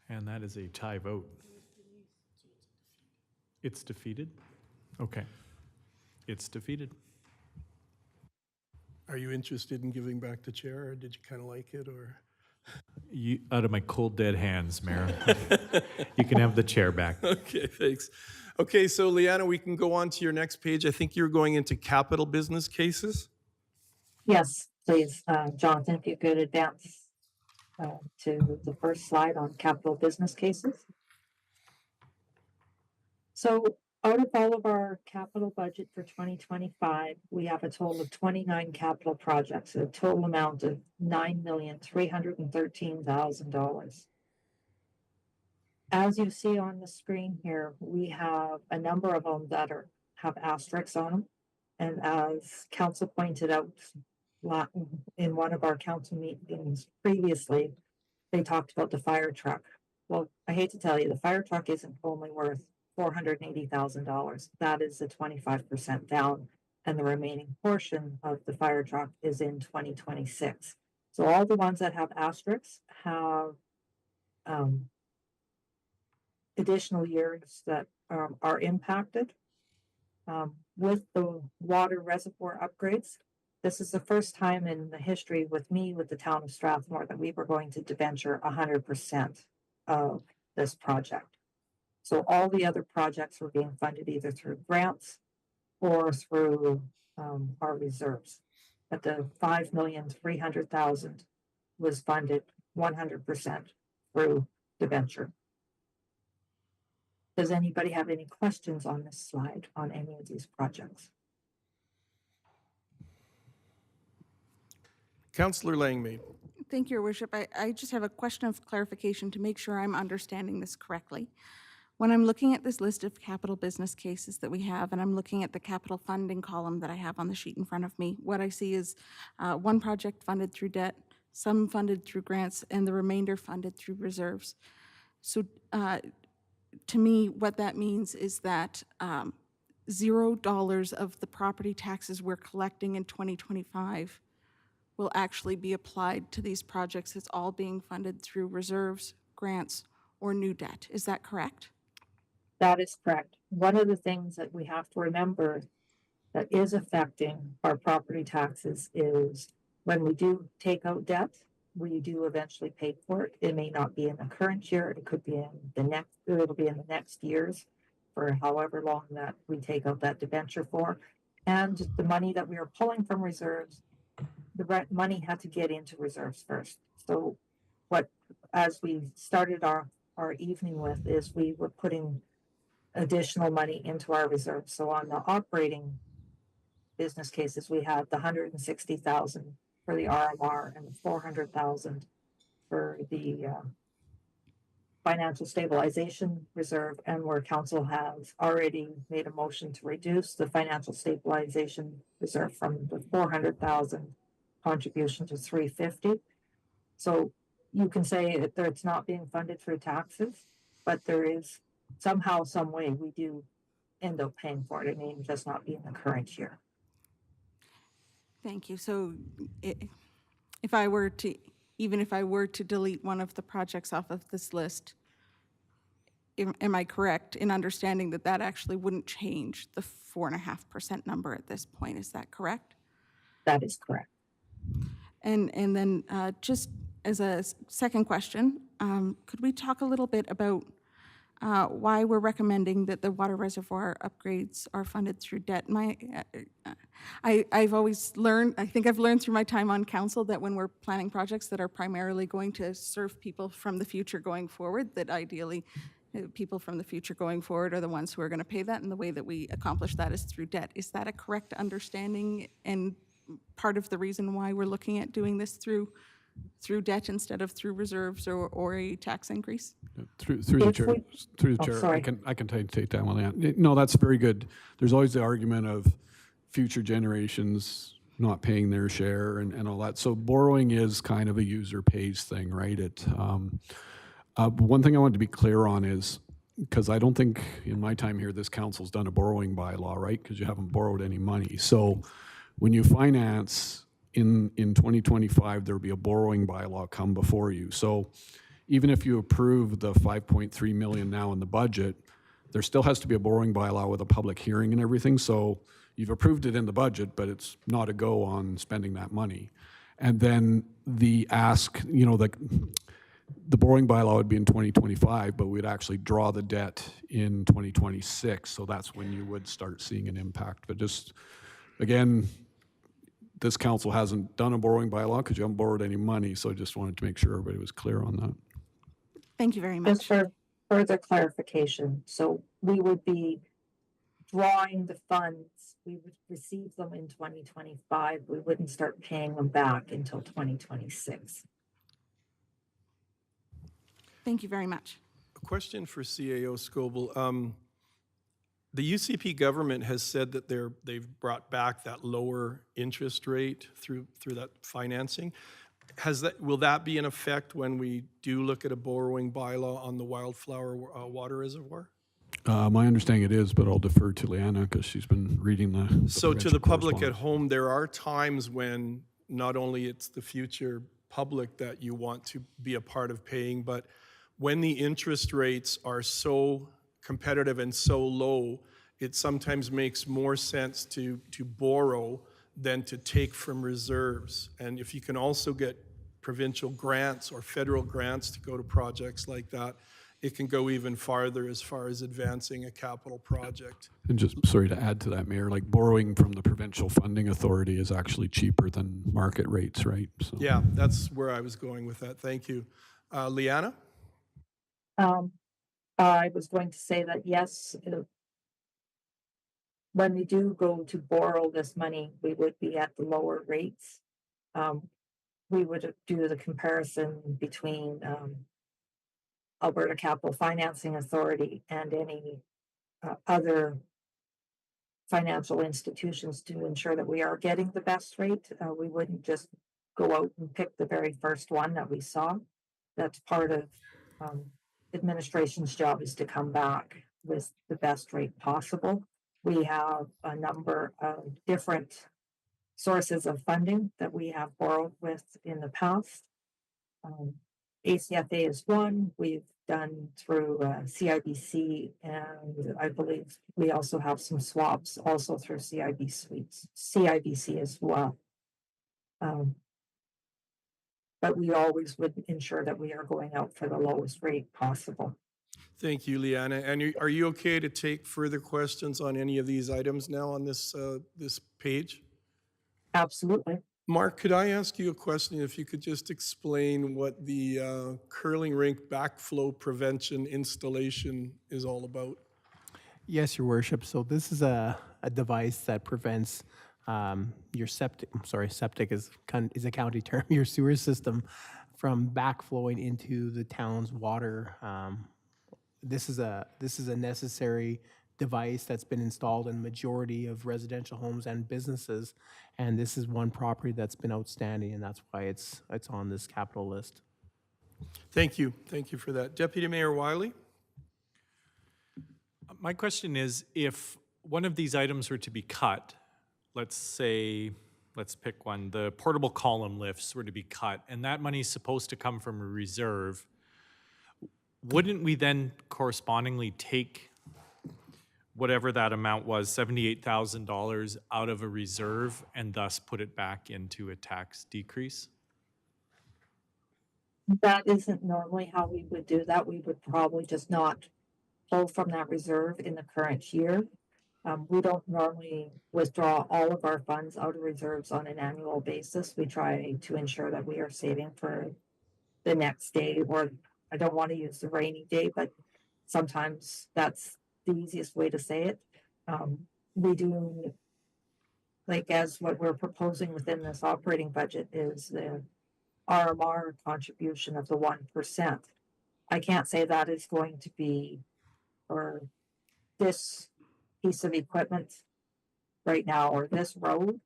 And that is a tie vote. It's defeated? Okay. It's defeated. Are you interested in giving back the chair, or did you kind of like it, or? You, out of my cold, dead hands, Mayor. You can have the chair back. Okay, thanks. Okay, so Leanna, we can go on to your next page. I think you're going into capital business cases. Yes, please, Jonathan, if you could advance to the first slide on capital business cases. So out of all of our capital budget for 2025, we have a total of 29 capital projects, a total amount of $9,313,000. As you see on the screen here, we have a number of them that have asterisks on them. And as council pointed out in one of our council meetings previously, they talked about the fire truck. Well, I hate to tell you, the fire truck isn't only worth $480,000. That is the 25% down, and the remaining portion of the fire truck is in 2026. So all the ones that have asterisks have additional years that are impacted. With the water reservoir upgrades, this is the first time in the history with the town of Strathmore, that we were going to debenture 100% of this project. So all the other projects were being funded either through grants or through our reserves. But the $5,300,000 was funded 100% through debenture. Does anybody have any questions on this slide on any of these projects? Councillor Langmaid. Thank you, Your Worship. I just have a question of clarification to make sure I'm understanding this correctly. When I'm looking at this list of capital business cases that we have, and I'm looking at the capital funding column that I have on the sheet in front of me, what I see is one project funded through debt, some funded through grants, and the remainder funded through reserves. So to me, what that means is that $0 of the property taxes we're collecting in 2025 will actually be applied to these projects. It's all being funded through reserves, grants, or new debt. Is that correct? That is correct. One of the things that we have to remember that is affecting our property taxes is when we do take out debt, we do eventually pay for it. It may not be in the current year. It could be in the next, it'll be in the next years for however long that we take out that debenture for. And the money that we are pulling from reserves, the money had to get into reserves first. So what as we started our evening with, is we were putting additional money into our reserves. So on the operating business cases, we had the 160,000 for the RMR and the 400,000 for the financial stabilization reserve, and where council has already made a motion to reduce the financial stabilization reserve from the 400,000 contribution to 350. So you can say that it's not being funded through taxes, but there is somehow, some way we do end up paying for it. I mean, just not be in the current year. Thank you. So if I were to, even if I were to delete one of the projects off of this list, am I correct in understanding that that actually wouldn't change the 4.5% number at this point? Is that correct? That is correct. And then just as a second question, could we talk a little bit about why we're recommending that the water reservoir upgrades are funded through debt? I've always learned, I think I've learned through my time on council, that when we're planning projects that are primarily going to serve people from the future going forward, that ideally people from the future going forward are the ones who are going to pay that, and the way that we accomplish that is through debt. Is that a correct understanding, and part of the reason why we're looking at doing this through debt instead of through reserves or a tax increase? Through the chair, through the Oh, chair, sorry. I can take that one. Yeah. No, that's very good. There's always the argument of future generations not paying their share and all that. So borrowing is kind of a user pays thing, right? One thing I wanted to be clear on is, because I don't think in my time here this council's done a borrowing bylaw, right? Because you haven't borrowed any money. So when you finance in 2025, there'll be a borrowing bylaw come before you. So even if you approve the 5.3 million now in the budget, there still has to be a borrowing bylaw with a public hearing and everything. So you've approved it in the budget, but it's not a go on spending that money. And then the ask, the borrowing bylaw would be in 2025, but we'd actually draw the debt in 2026. So that's when you would start seeing an impact. But just, again, this council hasn't done a borrowing bylaw because you haven't borrowed any money. So I just wanted to make sure everybody was clear on that. Thank you very Just much. for further clarification, so we would be drawing the funds, we would receive them in 2025. We wouldn't start paying them back until 2026. Thank you very much. A question for CAO Scoble. The UCP government has said that they've brought back that lower interest rate through that financing. Will that be in effect when we do look at a borrowing bylaw on the Wildflower water reservoir? My understanding it is, but I'll defer to Leanna because she's been reading the So to provincial the public at correspondence. home, there are times when not only it's the future public that you want to be a part of paying, but when the interest rates are so competitive and so low, it sometimes makes more sense to borrow than to take from reserves. And if you can also get provincial grants or federal grants to go to projects like that, it can go even farther as far as advancing a capital project. And just, sorry to add to that, Mayor, like borrowing from the provincial funding authority is actually cheaper than market rates, right? So. Yeah, that's where I was going with that. Thank you. Leanna? I was going to say that yes, when we do go to borrow this money, we would be at the lower rates. We would do the comparison between Alberta Capital Financing Authority and any other financial institutions to ensure that we are getting the best rate. We wouldn't just go out and pick the very first one that we saw. That's part of administration's job, is to come back with the best rate possible. We have a number of different sources of funding that we have borrowed with in the past. ACFA is one. We've done through CIBC, and I believe we also have some swaps also through CIBC as well. But we always would ensure that we are going out for the lowest rate possible. Thank you, Leanna. And are you okay to take further questions on any of these items now on this this page? Absolutely. Mark, could I ask you a question? If you could just explain what the curling rink backflow prevention installation is all about? Yes, Your Worship. So this is a device that prevents your septic is a county term, your sewer system from backflowing into the town's water. This is a necessary device that's been installed in majority of residential homes and businesses, and this is one property that's been outstanding, and that's why it's on this capital list. Thank you for that. Deputy Mayor Wiley? My question is, if one of these items were to be cut, let's say, let's pick one, the portable column lifts were to be cut, and that money is supposed to come from a reserve, wouldn't we then correspondingly take whatever that amount was, $78,000 out of a reserve, and thus put it back into a tax decrease? That isn't normally how we would do that. We would probably just not pull from that reserve in the current year. We don't normally withdraw all of our funds out of reserves on an annual basis. We try to ensure that we are saving for the next day, or I don't want to use the rainy day, but sometimes that's the easiest way to say it. We do, like, as what we're proposing within this operating budget is the RMR contribution of the 1%. I can't say that is going to be for this piece of equipment right now or this road.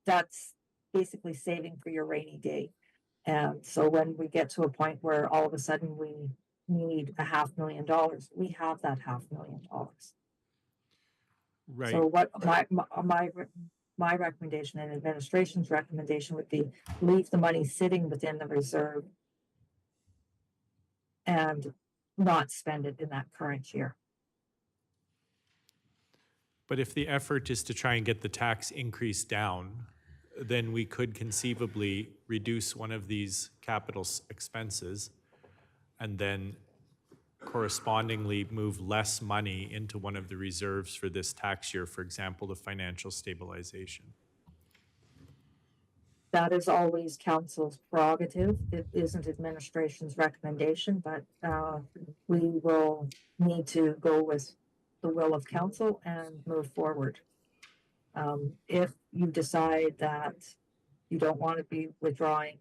That's basically saving for your rainy day. And so when we get to a point where all of a sudden we need $500,000, we have that $500,000. Right. So what my recommendation and administration's recommendation would be leave the money sitting within the reserve and not spend it in that current year. But if the effort is to try and get the tax increase down, then we could conceivably reduce one of these capital expenses and then correspondingly move less money into one of the reserves for this tax year, for example, the financial stabilization. That is always council's prerogative. It isn't administration's recommendation, but we will need to go with the will of council and move forward. If you decide that you don't want to be withdrawing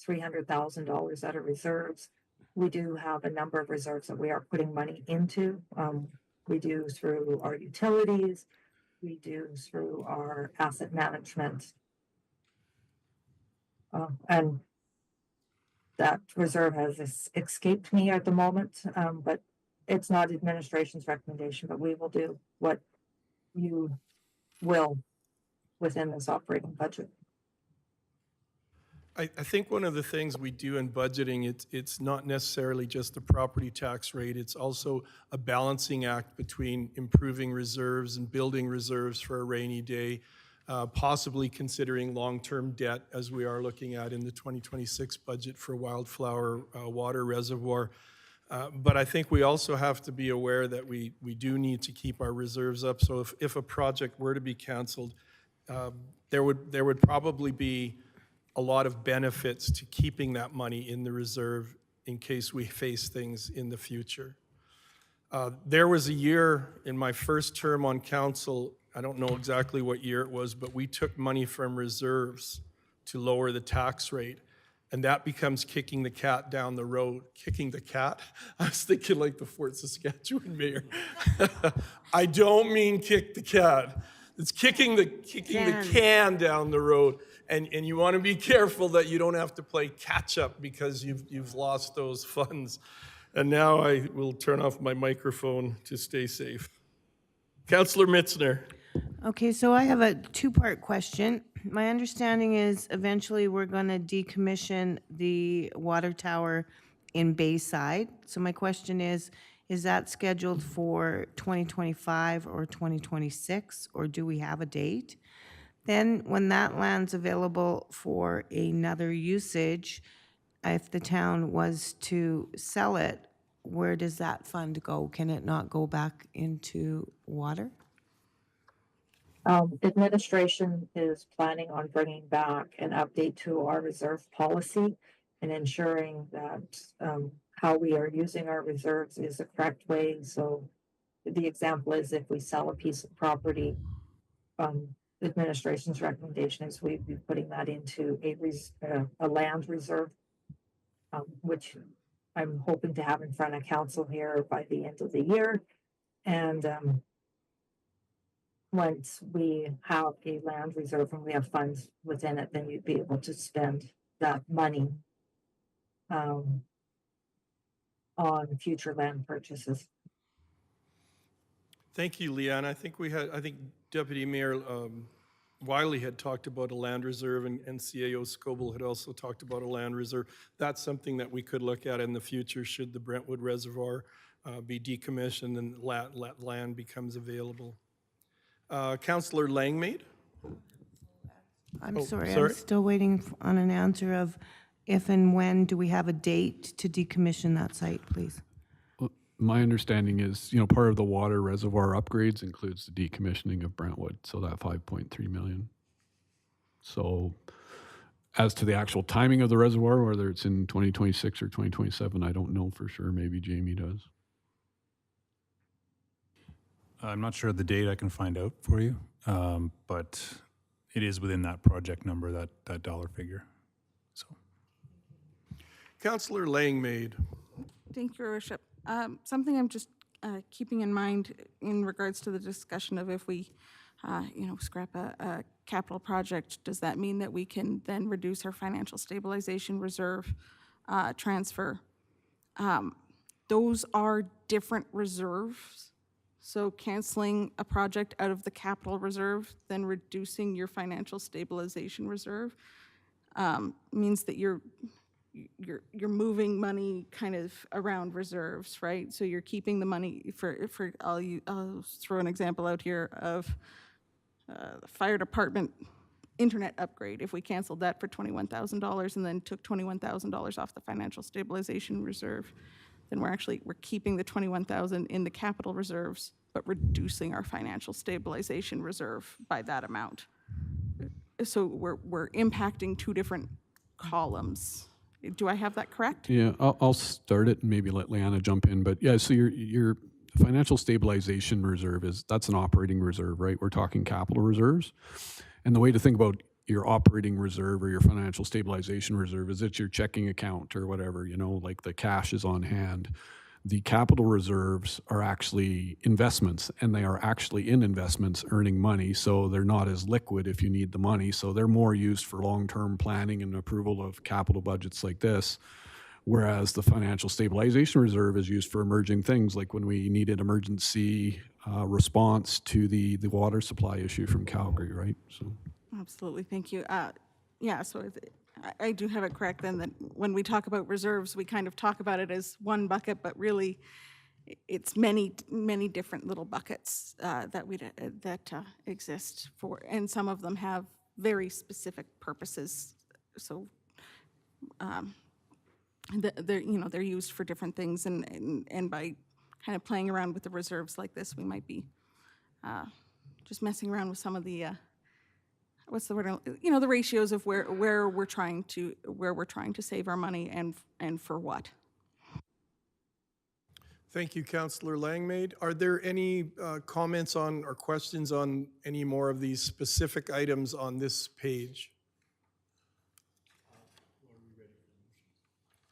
$300,000 out of reserves, we do have a number of reserves that we are putting money into. We do through our utilities, we do through our asset management. And that reserve has escaped me at the moment, but it's not administration's recommendation, but we will do what you will within this operating budget. I think one of the things we do in budgeting, it's not necessarily just the property tax rate, it's also a balancing act between improving reserves and building reserves for a rainy day, possibly considering long-term debt as we are looking at in the 2026 budget for Wildflower Water Reservoir. But I think we also have to be aware that we do need to keep our reserves up. So if a project were to be canceled, there would probably be a lot of benefits to keeping that money in the reserve in case we face things in the future. There was a year in my first term on council, I don't know exactly what year it was, but we took money from reserves to lower the tax rate. And that becomes kicking the cat down the road. Kicking the cat? I was thinking like the Fort Saskatchewan mayor. I don't mean kick the cat. It's kicking the can down the road. And you want to be careful that you don't have to play catch up because you've lost those funds. And now I will turn off my microphone to stay safe. Councillor Mitzner. Okay, so I have a two-part question. My understanding is eventually we're going to decommission the water tower in Bayside. So my question is that scheduled for 2025 or 2026, or do we have a date? Then when that land's available for another usage, if the town was to sell it, where does that fund go? Can it not go back into water? Administration is planning on bringing back an update to our reserve policy and ensuring that, how we are using our reserves is the correct way. So the example is if we sell a piece of property, the administration's recommendation is we'd be putting that into a land reserve, which I'm hoping to have in front of council here by the end of the year. And, once we have a land reserve and we have funds within it, then you'd be able to spend that money on future land purchases. Thank you, Leanne. I think Deputy Mayor Wiley had talked about a land reserve, and CAO Scoble had also talked about a land reserve. That's something that we could look at in the future should the Brentwood Reservoir be decommissioned and land becomes available. Councillor Langmaid? I'm Oh, sorry, I'm sorry. still waiting on an answer of if and when do we have a date to decommission that site, please? My understanding is, part of the water reservoir upgrades includes the decommissioning of Brentwood, so that 5.3 million. So as to the actual timing of the reservoir, whether it's in 2026 or 2027, I don't know for sure. Maybe Jamie does. I'm not sure of the date. I can find out for you, but it is within that project number, that dollar figure. So, Councillor Langmaid? Thank you, Your Worship. Something I'm just keeping in mind in regards to the discussion of if we, scrap a capital project, does that mean that we can then reduce our financial stabilization reserve transfer? Those are different reserves. So canceling a project out of the capital reserve, then reducing your financial stabilization reserve means that you're moving money kind of around reserves, right? So you're keeping the money I'll throw an example out here of the fire department internet upgrade. If we canceled that for $21,000 and then took $21,000 off the financial stabilization reserve, then we're keeping the $21,000 in the capital reserves, but reducing our financial stabilization reserve by that amount. So we're impacting two different columns. Do I have that correct? Yeah, I'll start it and maybe let Leanna jump in. But yeah, so your financial stabilization reserve that's an operating reserve, right? We're talking capital reserves. And the way to think about your operating reserve or your financial stabilization reserve is it's your checking account or whatever, like the cash is on hand. The capital reserves are actually investments, and they are actually in investments earning money, so they're not as liquid if you need the money. So they're more used for long-term planning and approval of capital budgets like this, whereas the financial stabilization reserve is used for emerging things, like when we needed emergency response to the water supply issue from Calgary, right? So. Absolutely, thank you. So I do have it correct then that when we talk about reserves, we kind of talk about it as one bucket, but really it's many different little buckets that exist for, and some of them have very specific purposes. So they're used for different things, and by kind of playing around with the reserves like this, we might be just messing around with some of the what's the word? The ratios of where we're trying to save our money and for what. Thank you, Councillor Langmaid. Are there any comments on or questions on any more of these specific items on this page?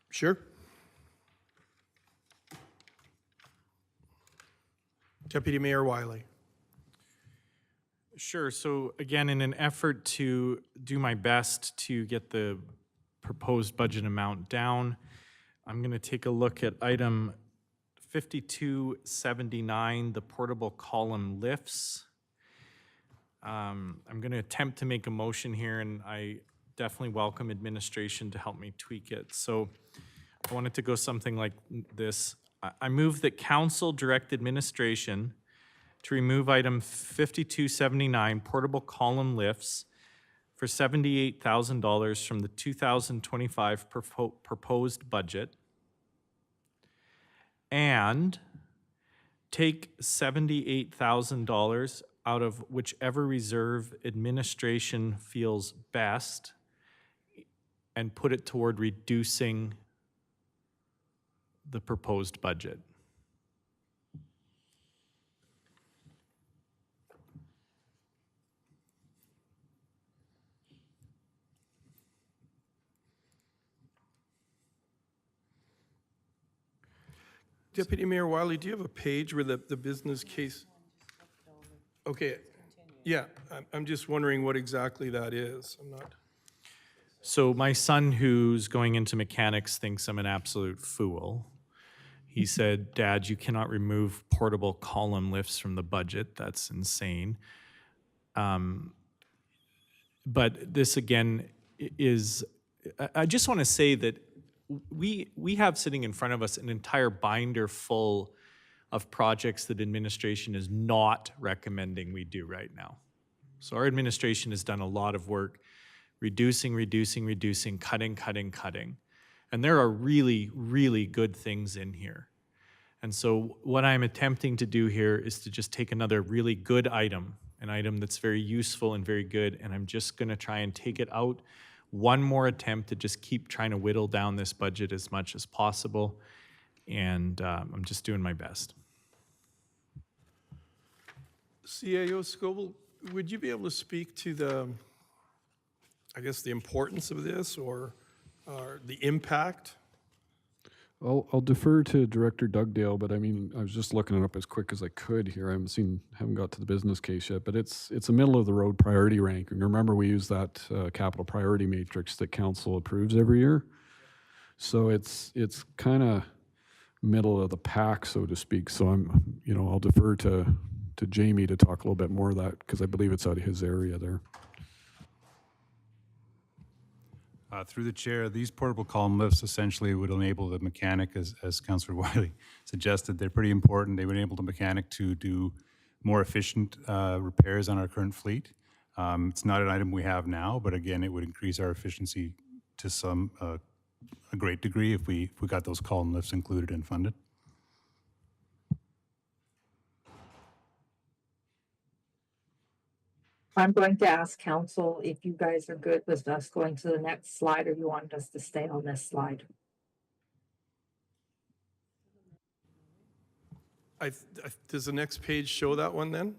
Sure. Deputy Mayor Wiley. Sure. So again, in an effort to do my best to get the proposed budget amount down, I'm going to take a look at item 5279, the portable column lifts. I'm going to attempt to make a motion here, and I definitely welcome administration to help me tweak it. So I want it to go something like this. I move that council direct administration to remove item 5279, portable column lifts, for $78,000 from the 2025 proposed budget, and take $78,000 out of whichever reserve administration feels best and put it toward reducing the proposed budget. Deputy Mayor Wiley, do you have a page where the business case? Okay, yeah, I'm just wondering what exactly that is. I'm not. So my son, who's going into mechanics, thinks I'm an absolute fool. He said, "Dad, you cannot remove portable column lifts from the budget. That's insane." But this again is, I just want to say that we have sitting in front of us an entire binder full of projects that administration is not recommending we do right now. So our administration has done a lot of work reducing, cutting. And there are really, really good things in here. And so what I'm attempting to do here is to just take another really good item, an item that's very useful and very good, and I'm just gonna try and take it out. One more attempt to just keep trying to whittle down this budget as much as possible. And I'm just doing my best. CAO Scoble, would you be able to speak to the, I guess, the importance of this or the impact? I'll defer to Director Dugdale, but I mean, I was just looking it up as quick as I could here. I haven't got to the business case yet, but it's a middle of the road priority ranking. Remember, we use that capital priority matrix that council approves every year. So it's kind of middle of the pack, so to speak. So I'll defer to Jamie to talk a little bit more of that because I believe it's out of his area there. Through the chair, these portable column lifts essentially would enable the mechanic, as Councillor Wiley suggested, they're pretty important. They would enable the mechanic to do more efficient repairs on our current fleet. It's not an item we have now, but again, it would increase our efficiency to a great degree if we got those column lifts included and funded. I'm going to ask council if you guys are good with us going to the next slide, or you want us to stay on this slide. Does the next page show that one then?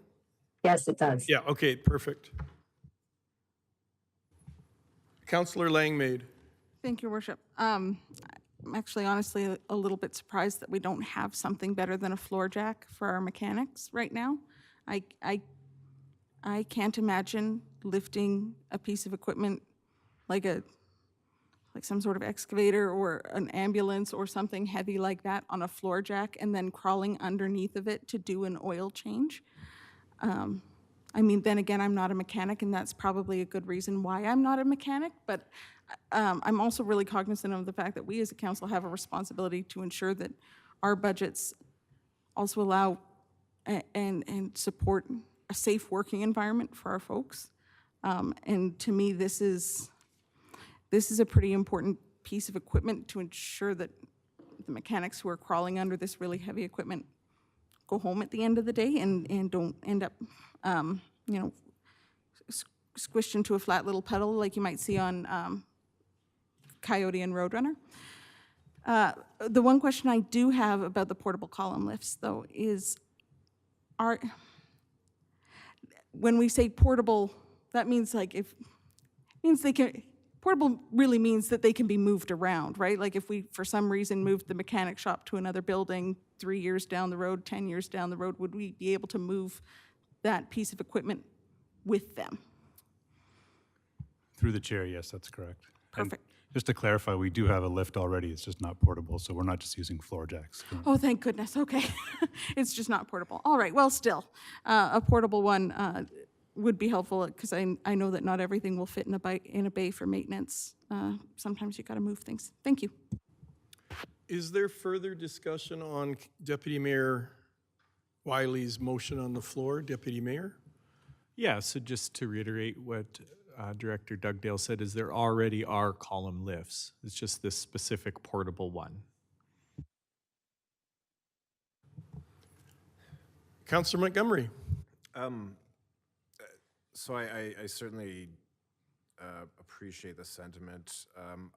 Yes, it does. Yeah, okay, perfect. Councillor Langmaid. Thank you, Worship. I'm actually honestly a little bit surprised that we don't have something better than a floor jack for our mechanics right now. I can't imagine lifting a piece of equipment like some sort of excavator or an ambulance or something heavy like that on a floor jack and then crawling underneath of it to do an oil change. I mean, then again, I'm not a mechanic, and that's probably a good reason why I'm not a mechanic, but I'm also really cognizant of the fact that we as a council have a responsibility to ensure that our budgets also allow and support a safe working environment for our folks. And to me, this is a pretty important piece of equipment to ensure that the mechanics who are crawling under this really heavy equipment go home at the end of the day and don't end up, squished into a flat little puddle like you might see on Coyote and Roadrunner. The one question I do have about the portable column lifts, though, is when we say portable, that means portable really means that they can be moved around, right? Like if we, for some reason, moved the mechanic shop to another building 3 years down the road, 10 years down the road, would we be able to move that piece of equipment with them? Through the chair, yes, that's correct. Perfect. And just to clarify, we do have a lift already. It's just not portable, so we're not just using floor jacks. Oh, thank goodness. Okay. It's just not portable. All right. Well, still, a portable one would be helpful because I know that not everything will fit in a bay for maintenance. Sometimes you got to move things. Thank you. Is there further discussion on Deputy Mayor Wiley's motion on the floor? Deputy Mayor? Yeah, so just to reiterate what Director Dugdale said, is there already are column lifts. It's just this specific portable one. Councillor Montgomery. So I certainly appreciate the sentiment.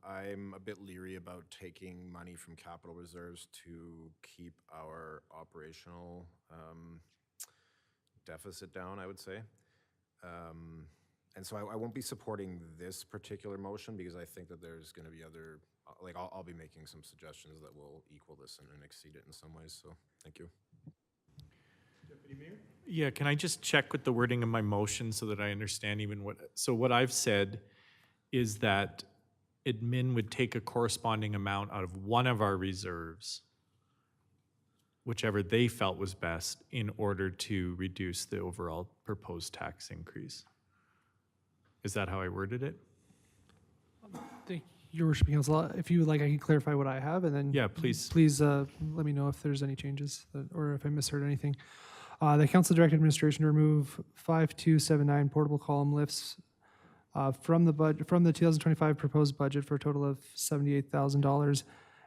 I'm a bit leery about taking money from capital reserves to keep our operational deficit down, I would say. And so I won't be supporting this particular motion because I think that there's going to be other, like I'll be making some suggestions that will equal this and exceed it in some ways. So thank you. Yeah, can I just check with the wording of my motion so that I understand even what, so what I've said is that admin would take a corresponding amount out of one of our reserves, whichever they felt was best, in order to reduce the overall proposed tax increase. Is that how I worded it? Thank you, Your Worship Council. If you would like, I can clarify what I have, and then Yeah, please. Please let me know if there's any changes or if I misheard anything. The council directed administration to remove 5279 portable column lifts from the 2025 proposed budget for a total of $78,000,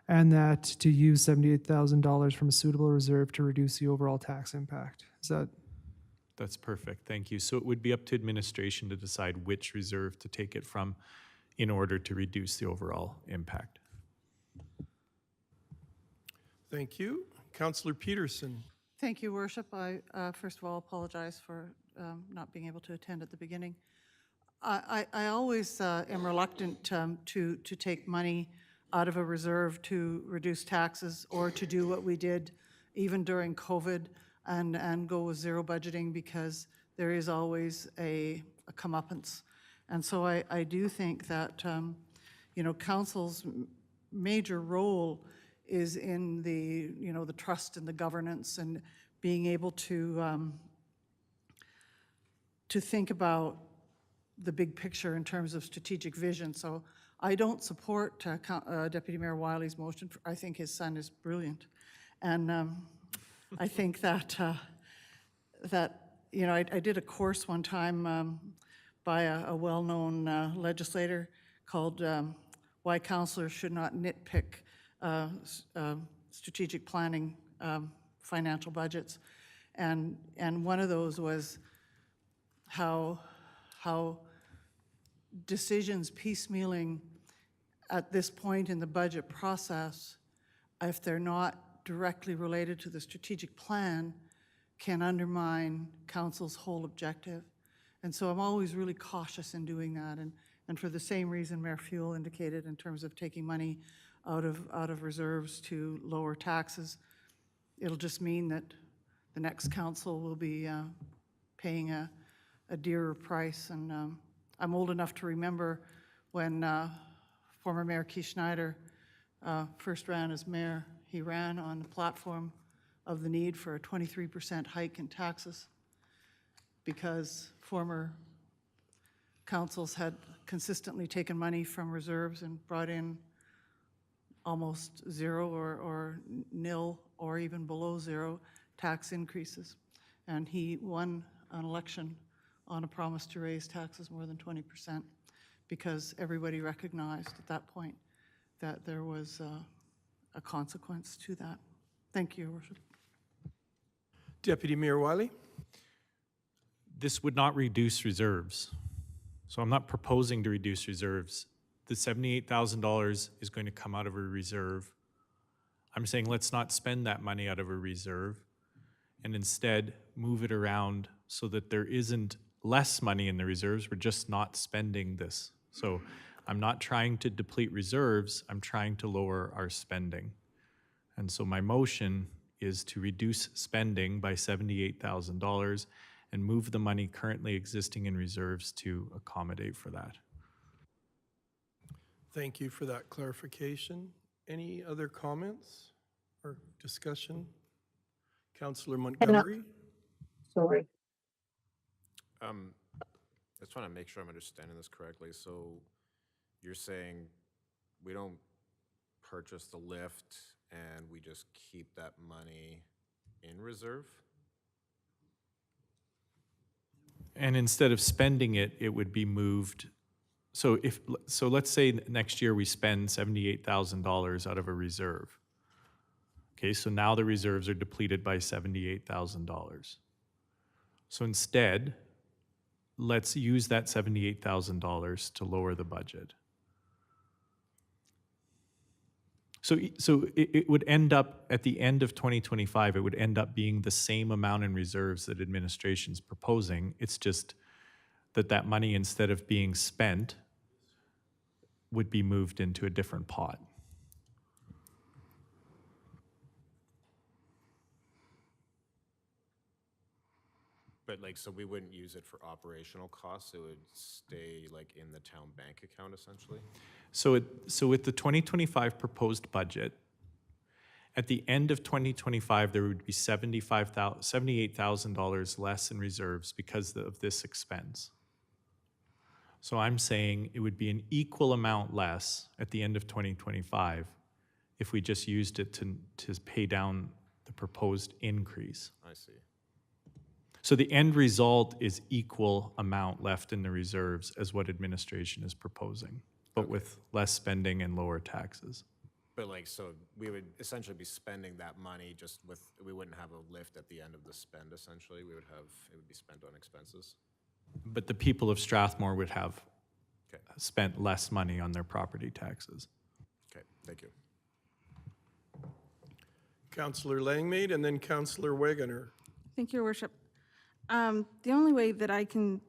and that to use $78,000 from a suitable reserve to reduce the overall tax impact. Is that? That's perfect, thank you. So it would be up to administration to decide which reserve to take it from in order to reduce the overall impact. Thank you. Councillor Peterson. Thank you, Worship. I, first of all, apologize for not being able to attend at the beginning. I always am reluctant to take money out of a reserve to reduce taxes or to do what we did even during COVID and go with zero budgeting, because there is always a comeuppance. And so I do think that, you know, council's major role is in the, you know, the trust and the governance and being able to think about the big picture in terms of strategic vision. So I don't support Deputy Mayor Wiley's motion. I think his son is brilliant. And I think that, you know, I did a course one time by a well-known legislator called Why Councillors Should Not Nitpick Strategic Planning Financial Budgets. And one of those was how decisions piecemealing at this point in the budget process, if they're not directly related to the strategic plan, can undermine council's whole objective. And so I'm always really cautious in doing that. And for the same reason Mayor Fuel indicated in terms of taking money out of reserves to lower taxes, it'll just mean that the next council will be paying a dearer price. And I'm old enough to remember when former Mayor Keith Schneider first ran as mayor. He ran on the platform of the need for a 23% hike in taxes because former councils had consistently taken money from reserves and brought in almost zero or nil or even below zero tax increases. And he won an election on a promise to raise taxes more than 20% because everybody recognized at that point that there was a consequence to that. Thank you, Your Worship. Deputy Mayor Wiley. This would not reduce reserves. So I'm not proposing to reduce reserves. The $78,000 is going to come out of a reserve. I'm saying let's not spend that money out of a reserve and instead move it around so that there isn't less money in the reserves. We're just not spending this. So I'm not trying to deplete reserves. I'm trying to lower our spending. And so my motion is to reduce spending by $78,000 and move the money currently existing in reserves to accommodate for that. Thank you for that clarification. Any other comments or discussion? Councillor Montgomery? Sorry. I just want to make sure I'm understanding this correctly. So you're saying we don't purchase the lift and we just keep that money in reserve? And instead of spending it, it would be moved. So let's say next year we spend $78,000 out of a reserve. Okay, so now the reserves are depleted by $78,000. So instead, let's use that $78,000 to lower the budget. So it would end up, at the end of 2025, it would end up being the same amount in reserves that administration's proposing. It's just that money, instead of being spent, would be moved into a different pot. But like, so we wouldn't use it for operational costs, it would stay like in the town bank account essentially? So with the 2025 proposed budget, at the end of 2025, there would be $78,000 less in reserves because of this expense. So I'm saying it would be an equal amount less at the end of 2025 if we just used it to pay down the proposed increase. I see. So the end result is equal amount left in the reserves as what administration is proposing, but with less spending and lower taxes. But like, so we would essentially be spending that money just with, we wouldn't have a lift at the end of the spend essentially, we would have, it would be spent on expenses. But the people of Strathmore would have spent less money on their property taxes. Okay, thank you. Councillor Langmaid and then Councillor Wegener. Thank you, Your Worship. The only way that I can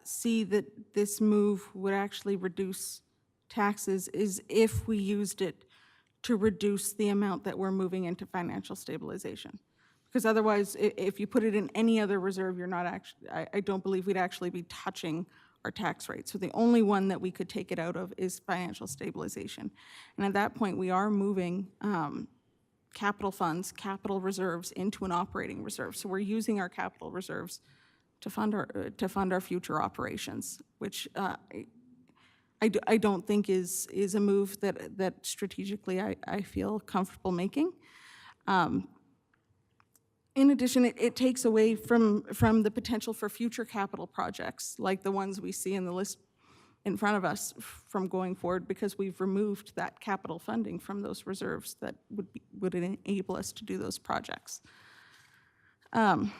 see that this move would actually reduce taxes is if we used it to reduce the amount that we're moving into financial stabilization. Because otherwise, if you put it in any other reserve, you're not actually, I don't believe we'd actually be touching our tax rate. So the only one that we could take it out of is financial stabilization. And at that point, we are moving capital funds, capital reserves into an operating reserve. So we're using our capital reserves to fund our future operations, which I don't think is a move that strategically I feel comfortable making. In addition, it takes away from the potential for future capital projects like the ones we see in the list in front of us from going forward, because we've removed that capital funding from those reserves that would enable us to do those projects. And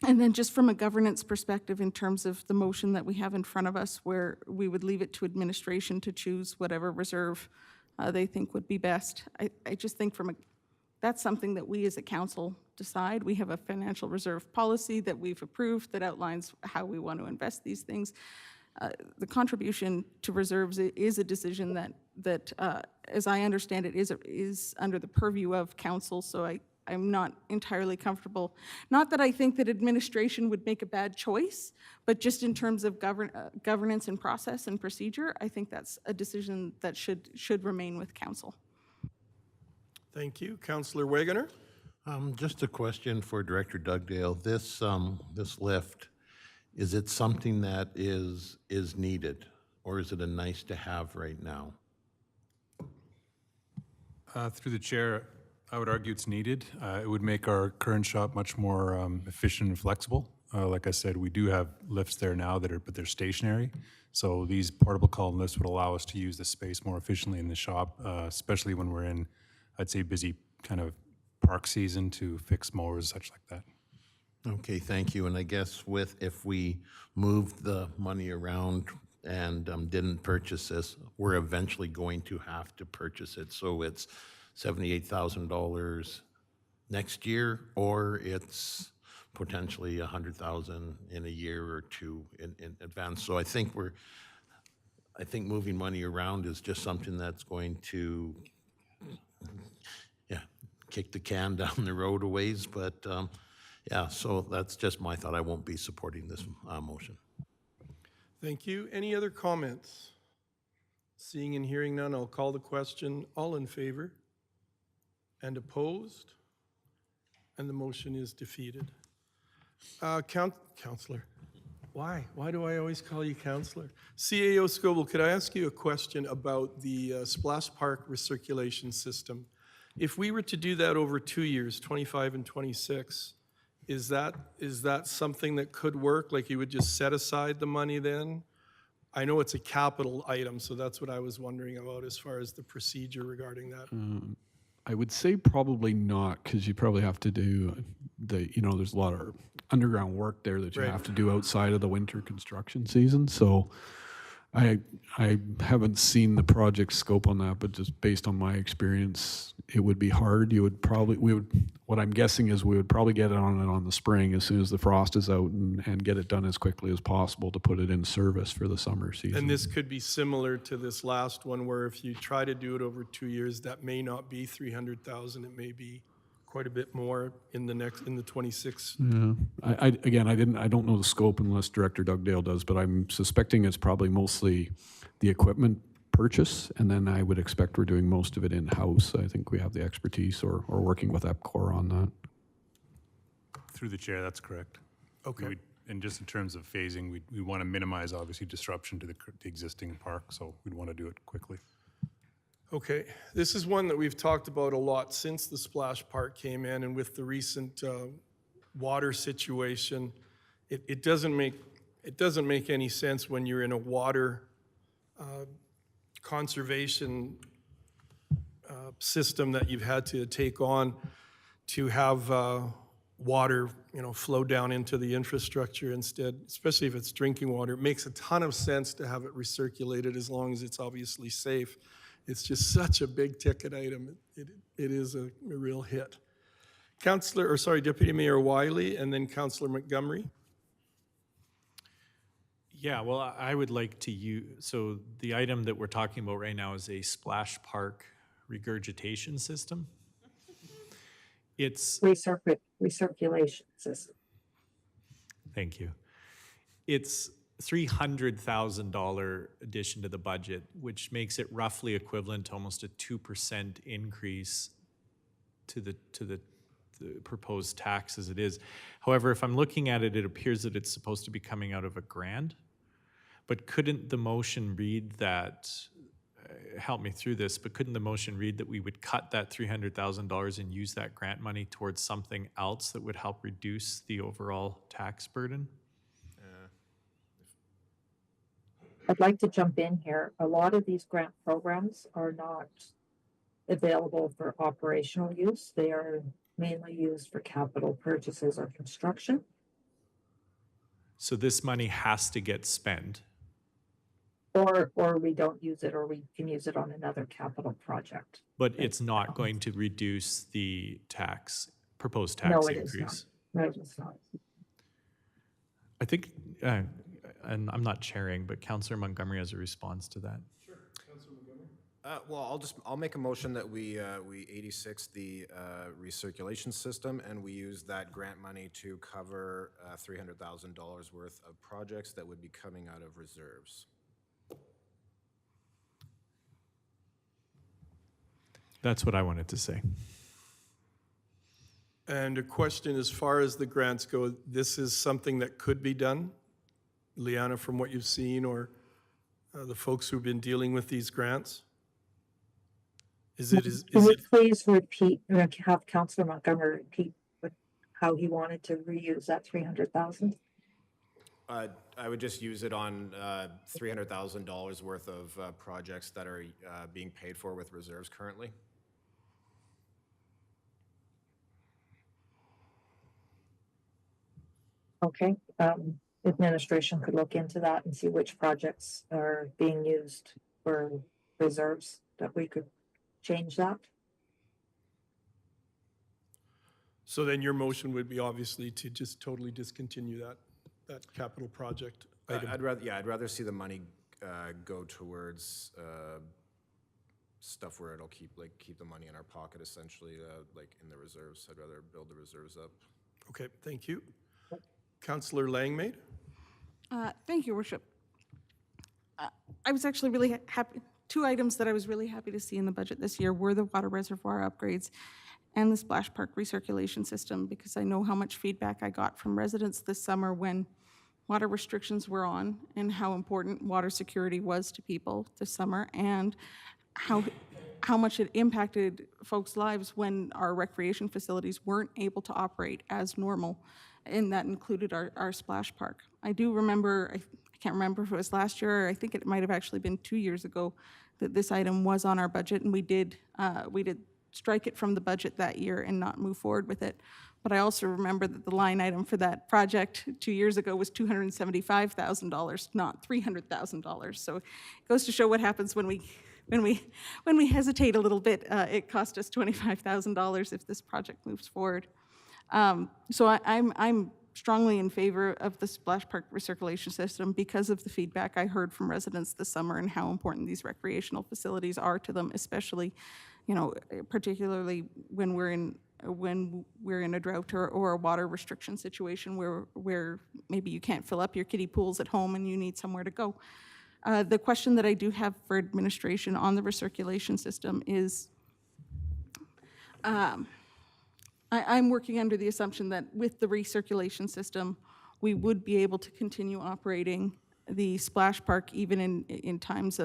then just from a governance perspective, in terms of the motion that we have in front of us, where we would leave it to administration to choose whatever reserve they think would be best, I just think that's something that we as a council decide. We have a financial reserve policy that we've approved that outlines how we want to invest these things. The contribution to reserves is a decision that as I understand it, is under the purview of council, so I'm not entirely comfortable. Not that I think that administration would make a bad choice, but just in terms of governance and process and procedure, I think that's a decision that should remain with council. Thank you. Councillor Wegener. Just a question for Director Dugdale. This lift, is it something that is needed, or is it a nice to have right now? Through the chair, I would argue it's needed. It would make our current shop much more efficient and flexible. Like I said, we do have lifts there now but they're stationary. So these portable column lifts would allow us to use the space more efficiently in the shop, especially when we're in, I'd say, busy kind of park season to fix mowers, such like that. Okay, thank you. And I guess if we moved the money around and didn't purchase this, we're eventually going to have to purchase it. So it's $78,000 next year, or it's potentially $100,000 in a year or two in advance. So I think moving money around is just something that's going to, kick the can down the road a ways. But yeah, so that's just my thought. I won't be supporting this motion. Thank you. Any other comments? Seeing and hearing none, I'll call the question. All in favor? And opposed? And the motion is defeated. Councillor. Why? Why do I always call you Councillor? CAO Scoble, could I ask you a question about the Splash Park recirculation system? If we were to do that over 2 years, 25 and 26, is that something that could work? Like you would just set aside the money then? I know it's a capital item, so that's what I was wondering about as far as the procedure regarding that. I would say probably not, because you probably have to do there's a lot of underground work there that you Right. have to do outside of the winter construction season. So I haven't seen the project scope on that, but just based on my experience, it would be hard. What I'm guessing is we would probably get it on the spring as soon as the frost is out and get it done as quickly as possible to put it in service for the summer season. And this could be similar to this last one, where if you try to do it over 2 years, that may not be 300,000. It may be quite a bit more in the 26. Yeah. I don't know the scope unless Director Dugdale does, but I'm suspecting it's probably mostly the equipment purchase, and then I would expect we're doing most of it in-house. I think we have the expertise or working with EPCOR on that. Through the chair, that's correct. Okay. And just in terms of phasing, we want to minimize, obviously, disruption to the existing park, so we'd want to do it quickly. Okay, this is one that we've talked about a lot since the splash park came in, and with the recent water situation, it doesn't make any sense when you're in a water conservation system that you've had to take on to have water, flow down into the infrastructure instead, especially if it's drinking water. It makes a ton of sense to have it recirculated as long as it's obviously safe. It's just such a big ticket item. It is a real hit. Deputy Mayor Wiley, and then Councillor Montgomery. Yeah, well, I would like to use, so the item that we're talking about right now is a splash park regurgitation system. It's Recirculation system. Thank you. It's $300,000 addition to the budget, which makes it roughly equivalent to almost a 2% increase to the proposed tax as it is. However, if I'm looking at it, it appears that it's supposed to be coming out of a grant. But couldn't the motion read that, help me through this, but couldn't the motion read that we would cut that $300,000 and use that grant money towards something else that would help reduce the overall tax burden? I'd like to jump in here. A lot of these grant programs are not available for operational use. They are mainly used for capital purchases or construction. So this money has to get spent. Or we don't use it, or we can use it on another capital project. But it's not going to reduce the proposed No, tax it is increase. not. No, it's not. I think, and I'm not chairing, but Councillor Montgomery has a response to that. Well, I'll make a motion that we 86 the recirculation system, and we use that grant money to cover $300,000 worth of projects that would be coming out of reserves. That's what I wanted to say. And a question as far as the grants go, this is something that could be done? Liana, from what you've seen, or the folks who've been dealing with these grants? Can you please repeat, have Councillor Montgomery repeat how he wanted to reuse that 300,000? I would just use it on $300,000 worth of projects that are being paid for with reserves currently. Okay, administration could look into that and see which projects are being used for reserves, that we could change that. So then your motion would be obviously to just totally discontinue that capital project item. I'd rather see the money go towards stuff where it'll keep the money in our pocket, essentially, like in the reserves. I'd rather build the reserves up. Okay, thank you. Councillor Langmaid? Thank you, Worship. I was actually really happy. Two items that I was really happy to see in the budget this year were the water reservoir upgrades and the splash park recirculation system, because I know how much feedback I got from residents this summer when water restrictions were on, and how important water security was to people this summer, and how much it impacted folks' lives when our recreation facilities weren't able to operate as normal, and that included our splash park. I do remember, I can't remember if it was last year, or I think it might have actually been 2 years ago, that this item was on our budget, and we did strike it from the budget that year and not move forward with it. But I also remember that the line item for that project 2 years ago was $275,000, not $300,000. So it goes to show what happens when we hesitate a little bit. It cost us $25,000 if this project moves forward. So I'm strongly in favor of the splash park recirculation system because of the feedback I heard from residents this summer and how important these recreational facilities are to them, especially, particularly when we're in a drought or a water restriction situation where maybe you can't fill up your kiddie pools at home and you need somewhere to go. The question that I do have for administration on the recirculation system is, I'm working under the assumption that with the recirculation system, we would be able to continue operating the splash park even in times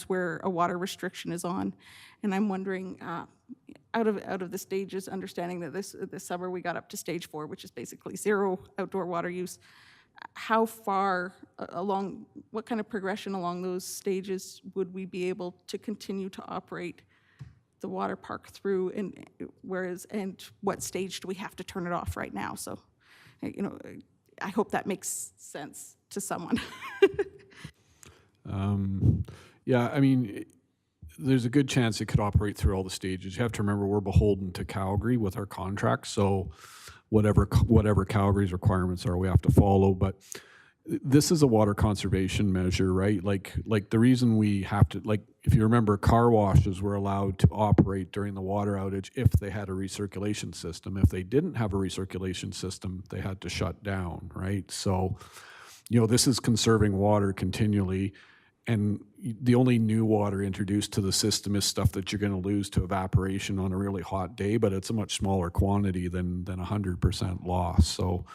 where a water restriction is on. And I'm wondering, out of the stages, understanding that this summer we got up to stage 4, which is basically 0 outdoor water use. How far along, what kind of progression along those stages would we be able to continue to operate the water park through, and what stage do we have to turn it off right now? So, I hope that makes sense to someone. Yeah, I mean, there's a good chance it could operate through all the stages. You have to remember we're beholden to Calgary with our contract, so whatever Calgary's requirements are, we have to follow. But this is a water conservation measure, right? Like the reason we have to, like, if you remember, car washes were allowed to operate during the water outage if they had a recirculation system. If they didn't have a recirculation system, they had to shut down, right? So, this is conserving water continually. And the only new water introduced to the system is stuff that you're going to lose to evaporation on a really hot day, but it's a much smaller quantity than 100% loss. So,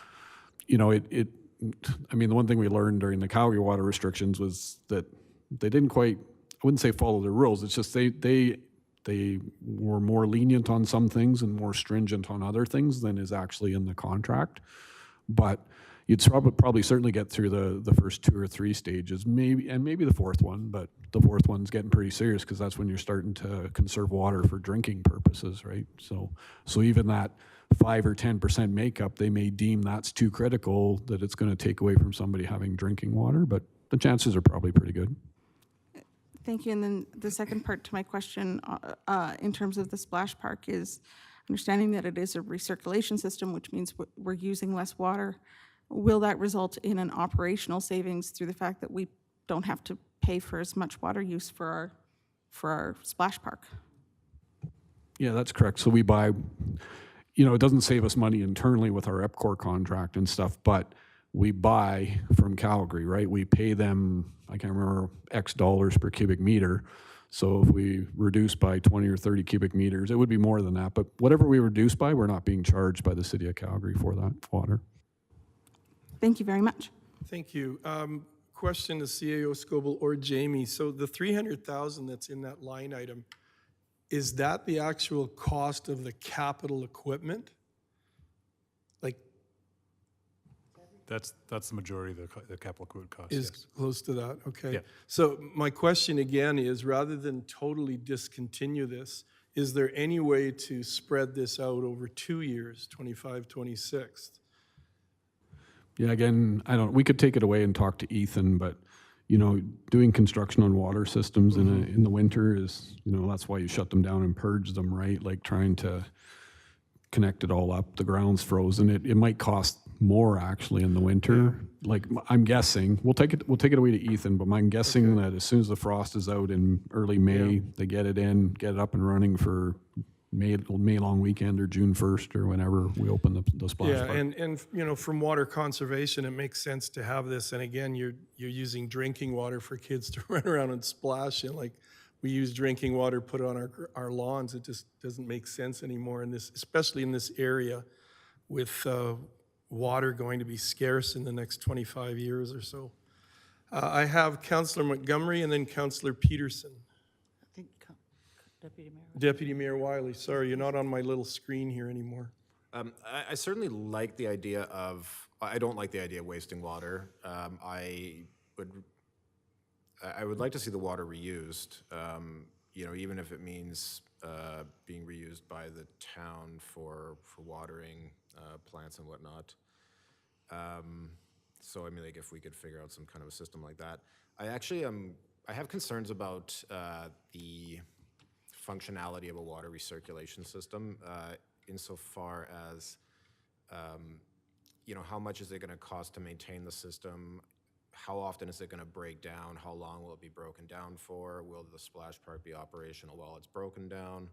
I mean, the one thing we learned during the Calgary water restrictions was that they didn't quite, I wouldn't say follow the rules. It's just they were more lenient on some things and more stringent on other things than is actually in the contract. But you'd probably certainly get through the first 2 or 3 stages, maybe the fourth one, but the fourth one's getting pretty serious because that's when you're starting to conserve water for drinking purposes, right? So even that 5 or 10% makeup, they may deem that's too critical that it's going to take away from somebody having drinking water, but the chances are probably pretty good. Thank you. And then the second part to my question in terms of the splash park is understanding that it is a recirculation system, which means we're using less water. Will that result in an operational savings through the fact that we don't have to pay for as much water use for our splash park? Yeah, that's correct. So we buy, it doesn't save us money internally with our EPCOR contract and stuff, but we buy from Calgary, right? We pay them, I can't remember, X dollars per cubic meter. So if we reduce by 20 or 30 cubic meters, it would be more than that. But whatever we reduce by, we're not being charged by the city of Calgary for that water. Thank you very much. Thank you. Question to CAO Scoble or Jamie. So the $300,000 that's in that line item, is that the actual cost of the capital equipment? Like, That's the majority of the capital equipment cost. is yes. close to that? Okay. Yeah. So my question again is, rather than totally discontinue this, is there any way to spread this out over 2 years, 25, 26? Yeah, again, we could take it away and talk to Ethan, but, doing construction on water systems in the winter is, that's why you shut them down and purge them, right? Like trying to connect it all up, the ground's frozen. It might cost more actually in the winter. Like I'm guessing, we'll take it away to Ethan, but I'm guessing that as soon as the frost is out in early May, they get it up and running for May long weekend or June 1st or whenever we open the splash park. And from water conservation, it makes sense to have this. And again, you're using drinking water for kids to run around and splash in. Like we use drinking water, put it on our lawns. It just doesn't make sense anymore in this, especially in this area with water going to be scarce in the next 25 years or so. I have Councillor Montgomery and then Councillor Peterson. I think Deputy Mayor. Deputy Mayor Wiley, sorry, you're not on my little screen here anymore. I certainly like the idea of, I don't like the idea of wasting water. I would like to see the water reused, even if it means being reused by the town for watering plants and whatnot. So I mean, like if we could figure out some kind of a system like that. I actually I have concerns about the functionality of a water recirculation system insofar as you know, how much is it going to cost to maintain the system? How often is it going to break down? How long will it be broken down for? Will the splash park be operational while it's broken down?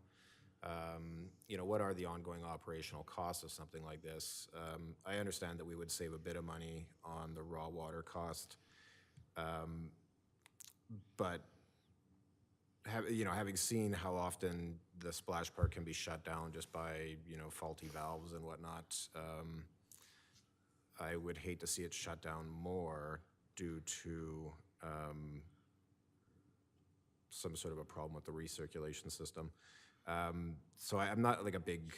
You know, what are the ongoing operational costs of something like this? I understand that we would save a bit of money on the raw water cost, but you know, having seen how often the splash park can be shut down just by, you know, faulty valves and whatnot, I would hate to see it shut down more due to some sort of a problem with the recirculation system. So I'm not like a big,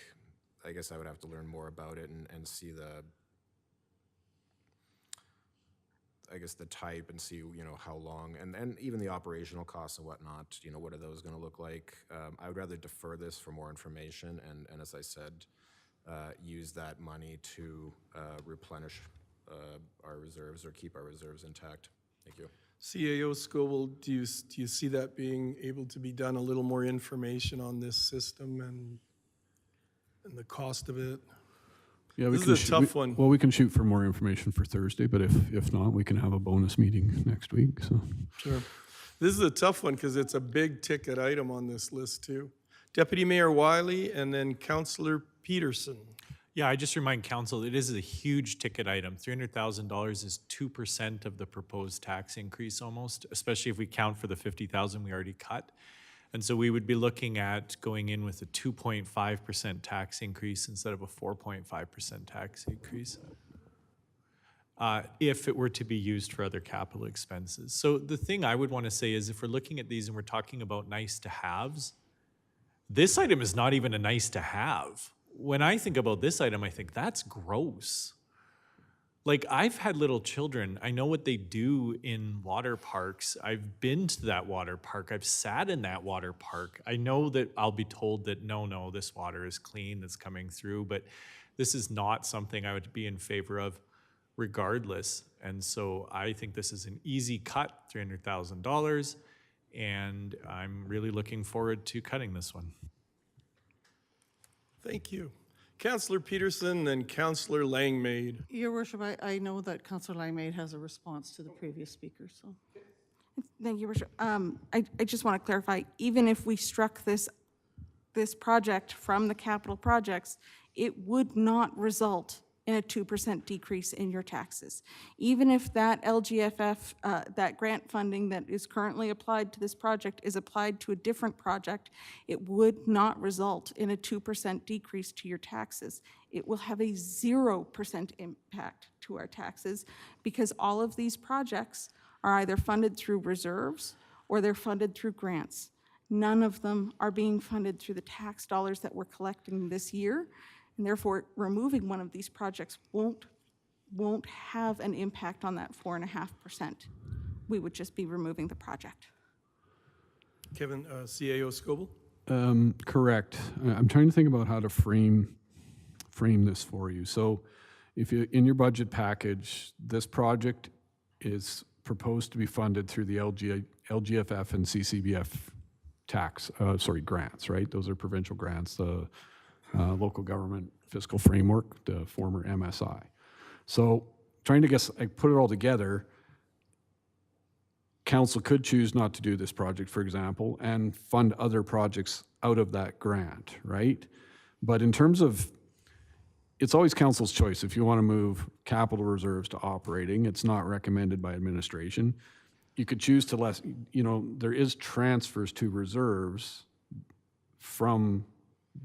I guess I would have to learn more about it and see I guess the type and see, you know, how long, and even the operational costs and whatnot, you know, what are those going to look like? I would rather defer this for more information and as I said, use that money to replenish our reserves or keep our reserves intact. Thank you. CAO Scoville, do you see that being able to be done, a little more information on this system and the cost of it? Yeah, This is a tough one. Well, we can shoot for more information for Thursday, but if not, we can have a bonus meeting next week, so. Sure. This is a tough one because it's a big ticket item on this list too. Deputy Mayor Wiley and then Councillor Peterson. Yeah, I just remind council, it is a huge ticket item. $300,000 is 2% of the proposed tax increase almost, especially if we count for the 50,000 we already cut. And so we would be looking at going in with a 2.5% tax increase instead of a 4.5% tax increase, if it were to be used for other capital expenses. So the thing I would want to say is if we're looking at these and we're talking about nice to haves, this item is not even a nice to have. When I think about this item, I think that's gross. Like, I've had little children. I know what they do in water parks. I've been to that water park. I've sat in that water park. I know that I'll be told that, no, this water is clean, that's coming through, but this is not something I would be in favor of regardless. And so I think this is an easy cut, $300,000, and I'm really looking forward to cutting this one. Thank you. Councillor Peterson and Councillor Langmaid. Your worship, I know that Councillor Langmaid has a response to the previous speaker, so. Thank you, Worship. I just want to clarify, even if we struck this project from the capital projects, it would not result in a 2% decrease in your taxes. Even if that LGFF, that grant funding that is currently applied to this project is applied to a different project, it would not result in a 2% decrease to your taxes. It will have a 0% impact to our taxes because all of these projects are either funded through reserves or they're funded through grants. None of them are being funded through the tax dollars that we're collecting this year. And therefore, removing one of these projects won't have an impact on that 4.5%. We would just be removing the project. Kevin, CAO Scoville? Correct. I'm trying to think about how to frame this for you. So if you, in your budget package, this project is proposed to be funded through the LGFF and CCBF grants, right? Those are provincial grants, the local government fiscal framework, the former MSI. So trying to put it all together, council could choose not to do this project, for example, and fund other projects out of that grant, right? But in terms of, it's always council's choice. If you want to move capital reserves to operating, it's not recommended by administration. You could choose to there is transfers to reserves from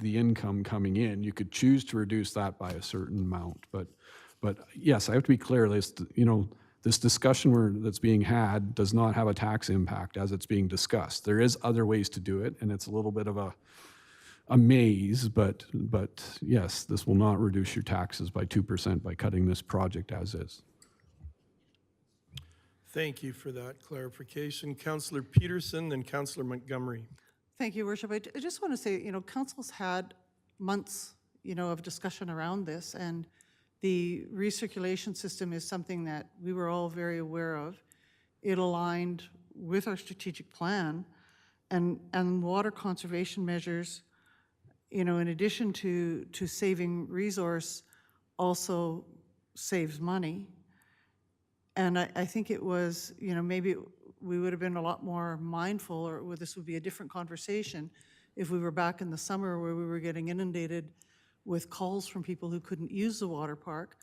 the income coming in. You could choose to reduce that by a certain amount. But yes, I have to be clear, this discussion that's being had does not have a tax impact as it's being discussed. There is other ways to do it, and it's a little bit of a maze, but yes, this will not reduce your taxes by 2% by cutting this project as is. Thank you for that clarification. Councillor Peterson and Councillor Montgomery. Thank you, Worship. I just want to say, council's had months, of discussion around this, and the recirculation system is something that we were all very aware of. It aligned with our strategic plan, and water conservation measures, in addition to saving resource, also saves money. And I think it was, maybe we would have been a lot more mindful, or this would be a different conversation if we were back in the summer where we were getting inundated with calls from people who couldn't use the water park.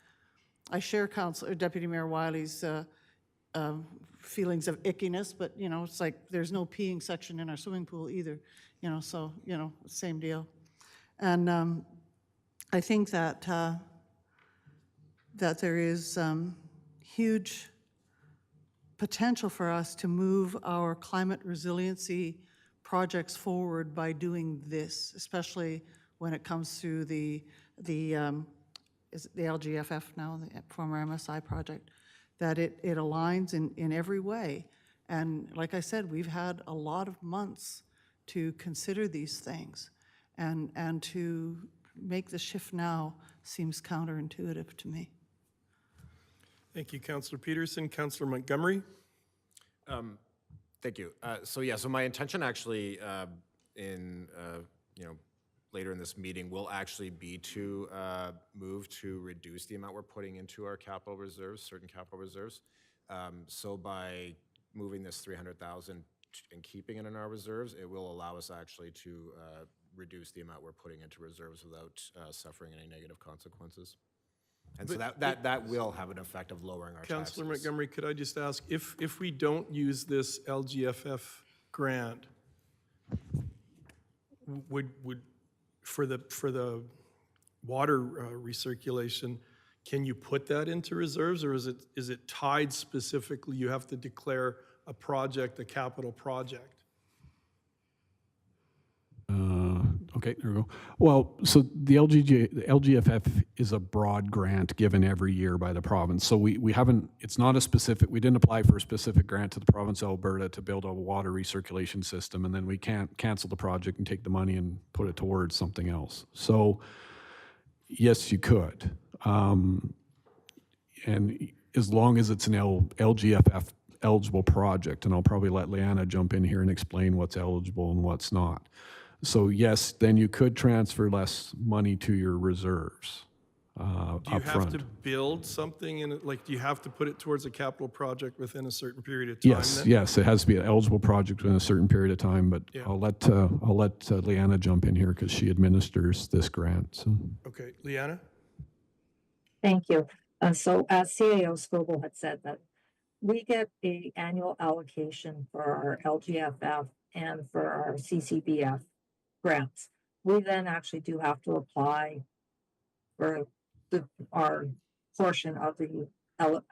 I share Deputy Mayor Wiley's feelings of ickiness, but, it's like there's no peeing section in our swimming pool either, so, same deal. And I think that that there is huge potential for us to move our climate resiliency projects forward by doing this, especially when it comes through the is it the LGFF now, the former MSI project, that it aligns in every way. And like I said, we've had a lot of months to consider these things, and to make the shift now seems counterintuitive to me. Thank you, Councillor Peterson. Councillor Montgomery? Thank you. So my intention actually later in this meeting will actually be to move to reduce the amount we're putting into our capital reserves, certain capital reserves. So by moving this 300,000 and keeping it in our reserves, it will allow us actually to reduce the amount we're putting into reserves without suffering any negative consequences. And so that will have an effect of lowering our taxes. Councillor Montgomery, could I just ask, if we don't use this LGFF grant, would for the water recirculation, can you put that into reserves, or is it tied specifically? You have to declare a project, a capital project. Okay, there we go. Well, so the LGFF is a broad grant given every year by the province. So we haven't, it's not a specific, we didn't apply for a specific grant to the province of Alberta to build a water recirculation system, and then we can't cancel the project and take the money and put it towards something else. So yes, you could. And as long as it's an LGFF eligible project, and I'll probably let Liana jump in here and explain what's eligible and what's not. So yes, then you could transfer less money to your reserves Do you have upfront. to build something in it? Like, do you have to put it towards a capital project within a certain period of time? Yes, then? yes, it has to be an eligible project within a certain period of time, but Yeah. I'll let Liana jump in here because she administers this grant, so. Okay, Liana? Thank you. So as CAO Scoble had said, that we get a annual allocation for our LGFF and for our CCBF grants. We then actually do have to apply for our portion of the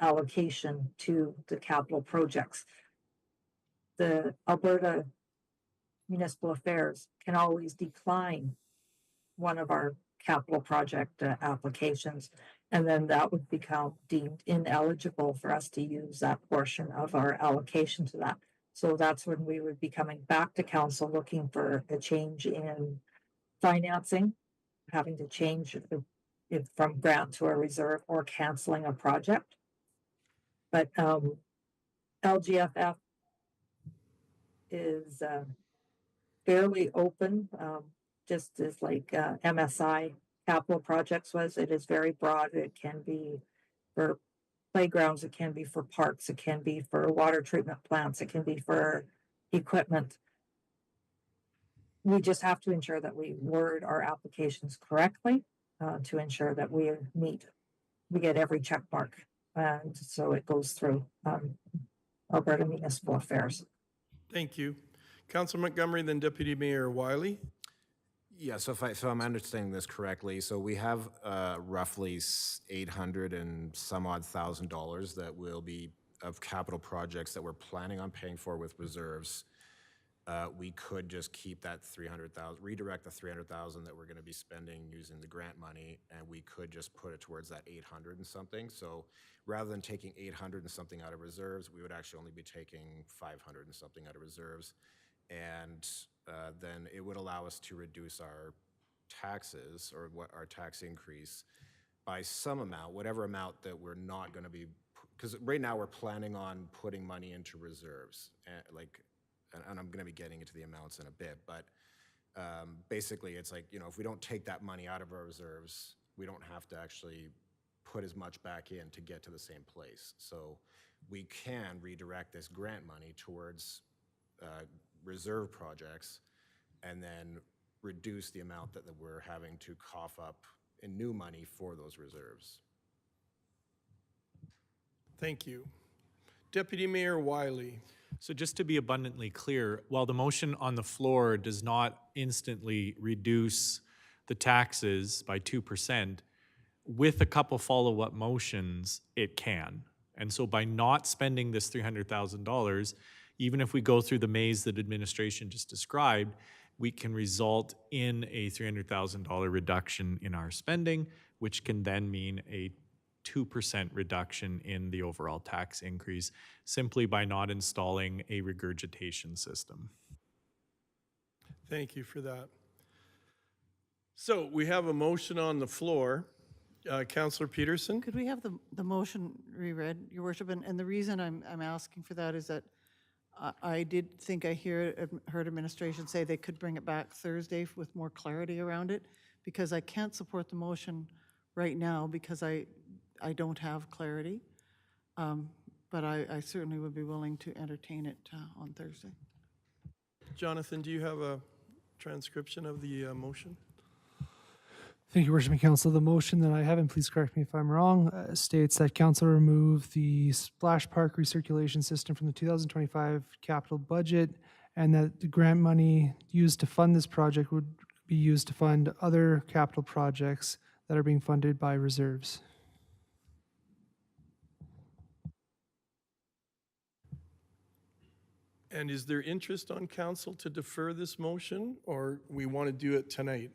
allocation to the capital projects. The Alberta Municipal Affairs can always decline one of our capital project applications, and then that would become deemed ineligible for us to use that portion of our allocation to that. So that's when we would be coming back to council looking for a change in financing, having to change it from grant to a reserve, or canceling a project. But LGFF is fairly open, just as like MSI capital projects was. It is very broad. It can be for playgrounds, it can be for parks, it can be for water treatment plants, it can be for equipment. We just have to ensure that we word our applications correctly to ensure that we get every check mark, and so it goes through Alberta Municipal Affairs. Thank you. Councillor Montgomery, then Deputy Mayor Wiley. Yeah, so if I'm understanding this correctly, so we have roughly $800 and some odd thousand that will be of capital projects that we're planning on paying for with reserves. We could just keep that 300,000, redirect the 300,000 that we're going to be spending using the grant money, and we could just put it towards that 800 and something. So rather than taking 800 and something out of reserves, we would actually only be taking 500 and something out of reserves. And then it would allow us to reduce our taxes or what our tax increase by some amount, whatever amount that we're not going to be, because right now we're planning on putting money into reserves, and I'm going to be getting into the amounts in a bit, but basically it's like, if we don't take that money out of our reserves, we don't have to actually put as much back in to get to the same place. So we can redirect this grant money towards reserve projects and then reduce the amount that we're having to cough up in new money for those reserves. Thank you. Deputy Mayor Wiley. So just to be abundantly clear, while the motion on the floor does not instantly reduce the taxes by 2%, with a couple follow-up motions, it can. And so by not spending this $300,000, even if we go through the maze that administration just described, we can result in a $300,000 reduction in our spending, which can then mean a 2% reduction in the overall tax increase simply by not installing a regurgitation system. Thank you for that. So we have a motion on the floor. Councillor Peterson? Could we have the motion reread, Your Worship? And the reason I'm asking for that is that I did think I heard administration say they could bring it back Thursday with more clarity around it, because I can't support the motion right now because I don't have clarity. But I certainly would be willing to entertain it on Thursday. Jonathan, do you have a transcription of the motion? Thank you, Worship and Council. The motion that I have, and please correct me if I'm wrong, states that Council remove the splash park recirculation system from the 2025 capital budget, and that the grant money used to fund this project would be used to fund other capital projects that are being funded by reserves. And is there interest on council to defer this motion, or we want to do it tonight?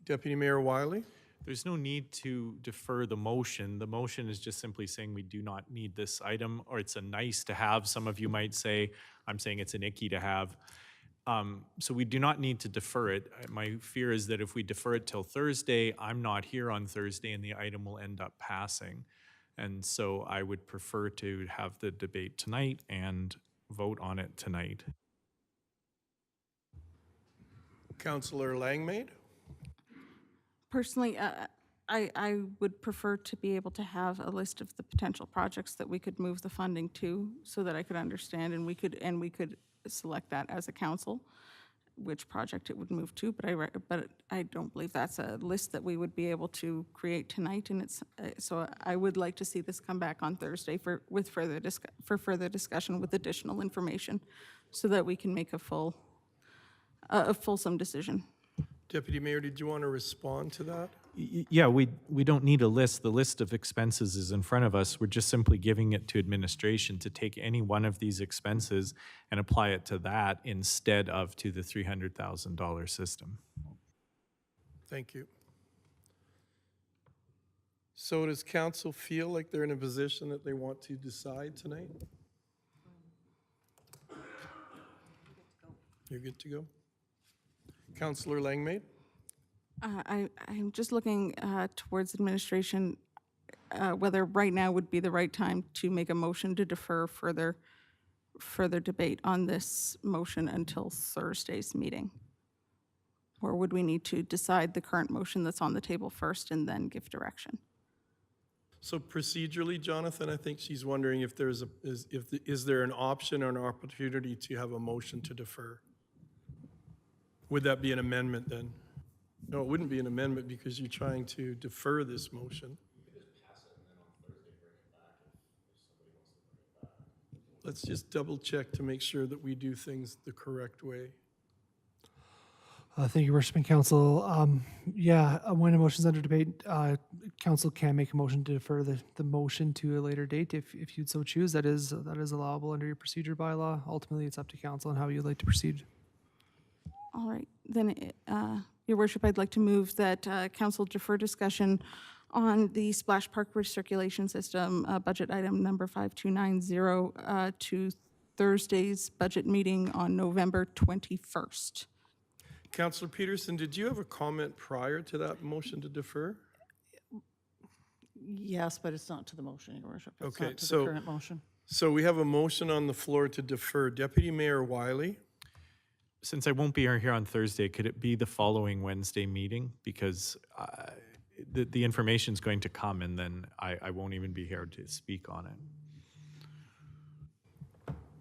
Deputy Mayor Wiley? There's no need to defer the motion. The motion is just simply saying we do not need this item, or it's a nice to have. Some of you might say, I'm saying it's an icky to have. So we do not need to defer it. My fear is that if we defer it till Thursday, I'm not here on Thursday and the item will end up passing. And so I would prefer to have the debate tonight and vote on it tonight. Councillor Langmaid? Personally, I would prefer to be able to have a list of the potential projects that we could move the funding to, so that I could understand and we could select that as a council, which project it would move to. But I don't believe that's a list that we would be able to create tonight. And so I would like to see this come back on Thursday for further discussion with additional information, so that we can make a fulsome decision. Deputy Mayor, did you want to respond to that? Yeah, we don't need a list. The list of expenses is in front of us. We're just simply giving it to administration to take any one of these expenses and apply it to that instead of to the $300,000 system. Thank you. So does council feel like they're in a position that they want to decide tonight? You're good to go? Councillor Langmaid? I'm just looking towards administration, whether right now would be the right time to make a motion to defer further debate on this motion until Thursday's meeting. Or would we need to decide the current motion that's on the table first and then give direction? So procedurally, Jonathan, I think she's wondering if is there an option or an opportunity to have a motion to defer? Would that be an amendment then? No, it wouldn't be an amendment because you're trying to defer this motion. Let's just double check to make sure that we do things the correct way. Thank you, Worship and Council. When a motion is under debate, Council can make a motion to defer the motion to a later date if you'd so choose. That is allowable under your procedure bylaw. Ultimately, it's up to Council on how you'd like to proceed. All right, then, Your Worship, I'd like to move that Council defer discussion on the Splash Park recirculation system, budget item number 5290 to Thursday's budget meeting on November 21st. Councillor Peterson, did you have a comment prior to that motion to defer? Yes, but it's not to the motion, Your Worship. It's Okay, not to the so- current motion. So we have a motion on the floor to defer. Deputy Mayor Wiley? Since I won't be here on Thursday, could it be the following Wednesday meeting? Because the information's going to come and then I won't even be here to speak on it.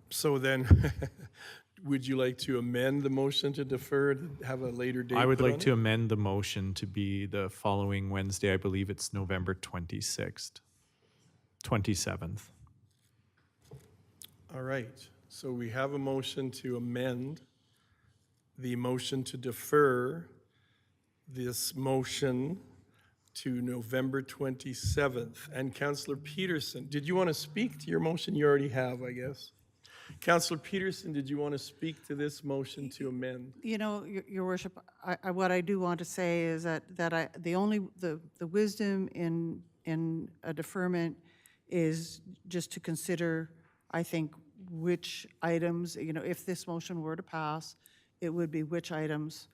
So then, would you like to amend the motion to defer, to have a later date? I would put on like it? to amend the motion to be the following Wednesday. I believe it's November 26th, 27th. All right, so we have a motion to amend the motion to defer this motion to November 27th. And Councillor Peterson, did you want to speak to your motion? You already have, I guess. Councillor Peterson, did you want to speak to this motion to amend? You know, Your Worship, what I do want to say is that the wisdom in a deferment is just to consider, I think, which items, if this motion were to pass, it would be which items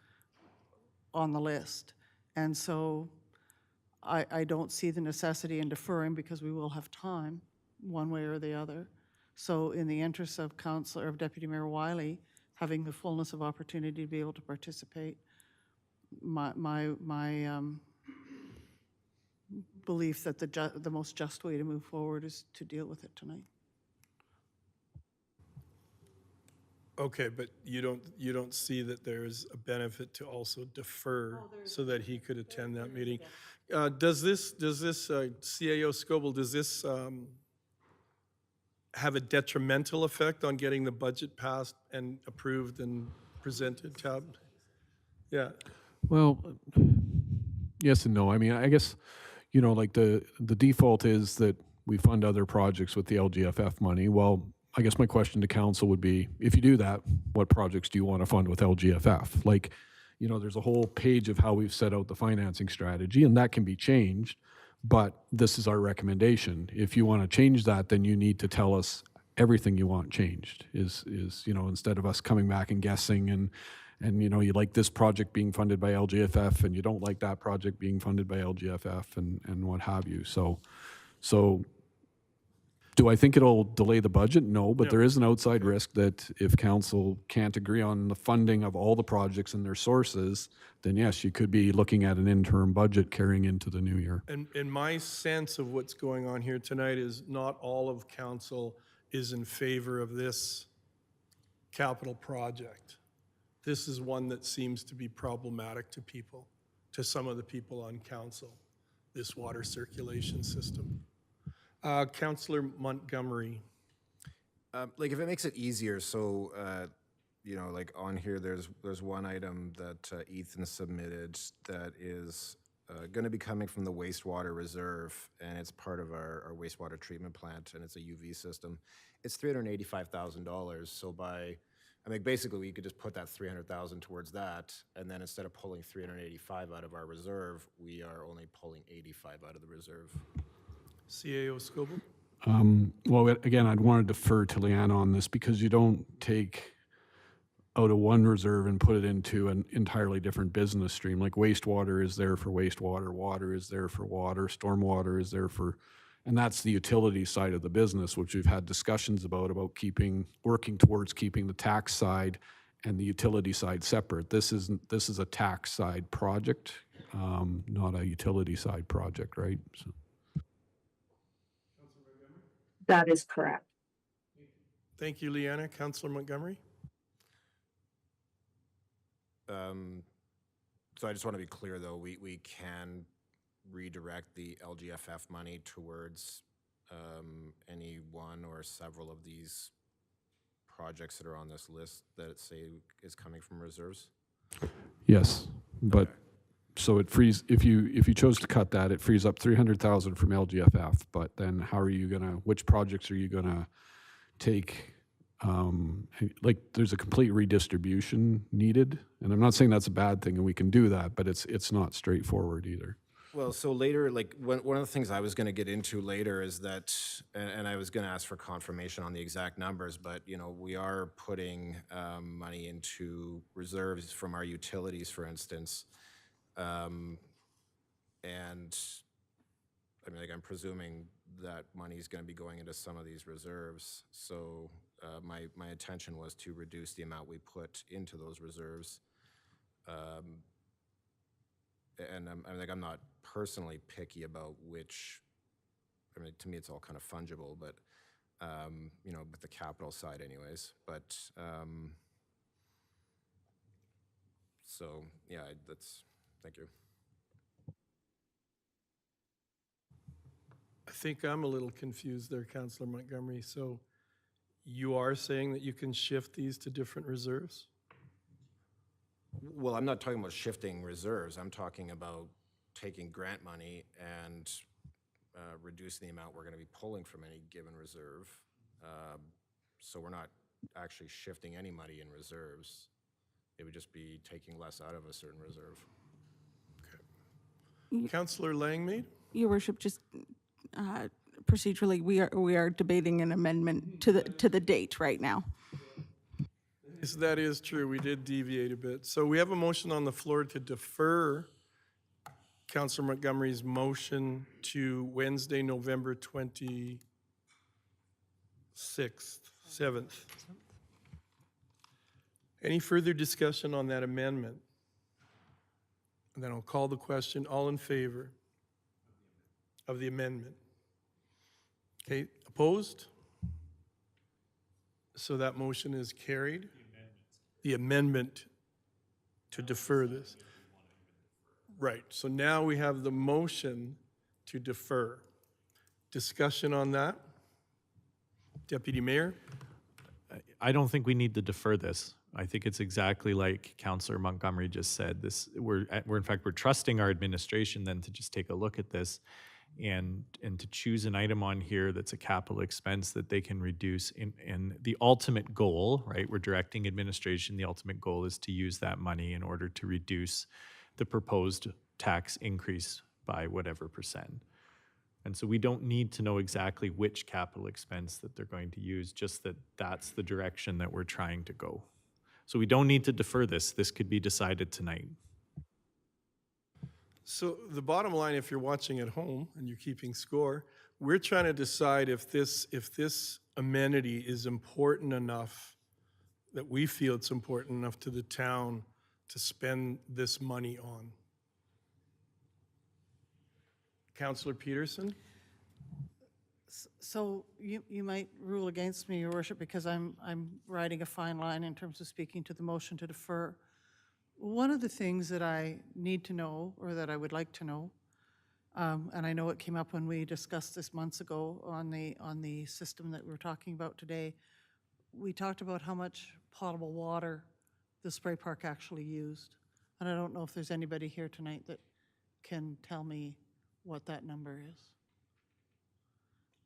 on the list. And so I don't see the necessity in deferring because we will have time, one way or the other. So in the interest of Deputy Mayor Wiley having the fullness of opportunity to be able to participate, my belief that the most just way to move forward is to deal with it tonight. Okay, but you don't see that there's a benefit to also defer so that he could attend that meeting? Does this CAO Scoble, does this have a detrimental effect on getting the budget passed and approved and presented, Tab? Yeah. Well, yes and no. I mean, I guess, like the default is that we fund other projects with the LGFF money. Well, I guess my question to council would be, if you do that, what projects do you want to fund with LGFF? Like, there's a whole page of how we've set out the financing strategy, and that can be changed, but this is our recommendation. If you want to change that, then you need to tell us everything you want changed, is instead of us coming back and guessing and you like this project being funded by LGFF and you don't like that project being funded by LGFF and what have you. So do I think it'll delay the budget? No, but there is an outside risk that if council can't agree on the funding of all the projects and their sources, then yes, you could be looking at an interim budget carrying into the new year. And my sense of what's going on here tonight is not all of council is in favor of this capital project. This is one that seems to be problematic to people, to some of the people on council, this water circulation system. Councillor Montgomery. Like if it makes it easier, so, like on here, there's one item that Ethan submitted that is going to be coming from the wastewater reserve, and it's part of our wastewater treatment plant, and it's a UV system. It's $385,000. So basically we could just put that $300,000 towards that, and then instead of pulling $385 out of our reserve, we are only pulling $85 out of the reserve. CAO Scoble? Well, again, I'd want to defer to Leanna on this because you don't take out of one reserve and put it into an entirely different business stream. Like wastewater is there for wastewater, water is there for water, stormwater is there for, and that's the utility side of the business, which we've had discussions about working towards keeping the tax side and the utility side separate. This is a tax side project, not a utility side project, right? So. That is correct. Thank you, Leanna. Councillor Montgomery? So I just want to be clear, though, we can redirect the LGFF money towards any one or several of these projects that are on this list that say is coming from reserves? Yes, but so it frees, if you chose to cut that, it frees up $300,000 from LGFF, but then how are you which projects are you gonna take? Like there's a complete redistribution needed, and I'm not saying that's a bad thing and we can do that, but it's not straightforward either. Well, so later, like, one of the things I was gonna get into later is that, and I was gonna ask for confirmation on the exact numbers, but, you know, we are putting money into reserves from our utilities, for instance. And, I mean, like, I'm presuming that money is gonna be going into some of these reserves. So, my intention was to reduce the amount we put into those reserves. And I'm not personally picky about which, I mean, to me, it's all kind of fungible, but, you know, with the capital side anyways, but, so, yeah, thank you. I think I'm a little confused there, Councillor Montgomery. So you are saying that you can shift these to different reserves? Well, I'm not talking about shifting reserves. I'm talking about taking grant money and reducing the amount we're going to be pulling from any given reserve. So we're not actually shifting any money in reserves. It would just be taking less out of a certain reserve. Councillor Langmaid? Your worship, just procedurally, we are debating an amendment to the date right now. Yes, that is true. We did deviate a bit. So we have a motion on the floor to defer Councillor Montgomery's motion to Wednesday, November 26th, 7th. Any further discussion on that amendment? And then I'll call the question. All in favor of the amendment? Okay, opposed? So that motion is carried. The amendment to defer this. Right, so now we have the motion to defer. Discussion on that? Deputy Mayor? I don't think we need to defer this. I think it's exactly like Councillor Montgomery just said. We're in fact, we're trusting our administration then to just take a look at this and to choose an item on here that's a capital expense that they can reduce. And the ultimate goal, right, we're directing administration, the ultimate goal is to use that money in order to reduce the proposed tax increase by whatever percent. And so we don't need to know exactly which capital expense that they're going to use, just that that's the direction that we're trying to go. So we don't need to defer this. This could be decided tonight. So the bottom line, if you're watching at home and you're keeping score, we're trying to decide if this amenity is important enough, that we feel it's important enough to the town to spend this money on. Councillor Peterson? So you might rule against me, Your Worship, because I'm riding a fine line in terms of speaking to the motion to defer. One of the things that I need to know, or that I would like to know, and I know it came up when we discussed this months ago on the system that we're talking about today, we talked about how much potable water the spray park actually used. And I don't know if there's anybody here tonight that can tell me what that number is.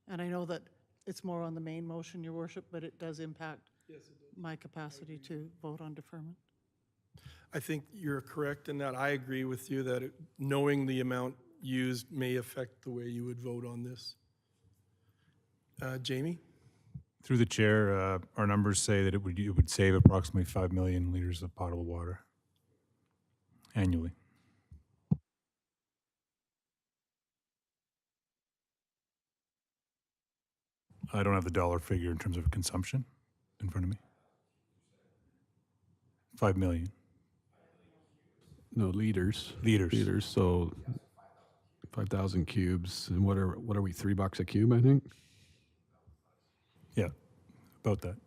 And I know that it's more on the main motion, Your Worship, but it does impact my capacity to vote on deferment. I think you're correct in that. I agree with you that knowing the amount used may affect the way you would vote on this. Jamie? Through the chair, our numbers say that it would save approximately 5 million liters of potable water annually. I don't have the dollar figure in terms of consumption in front of me. 5 million. No, liters. Liters. Liters, so 5,000 cubes. And what are we, $3 a cube, I think? Yeah, about that.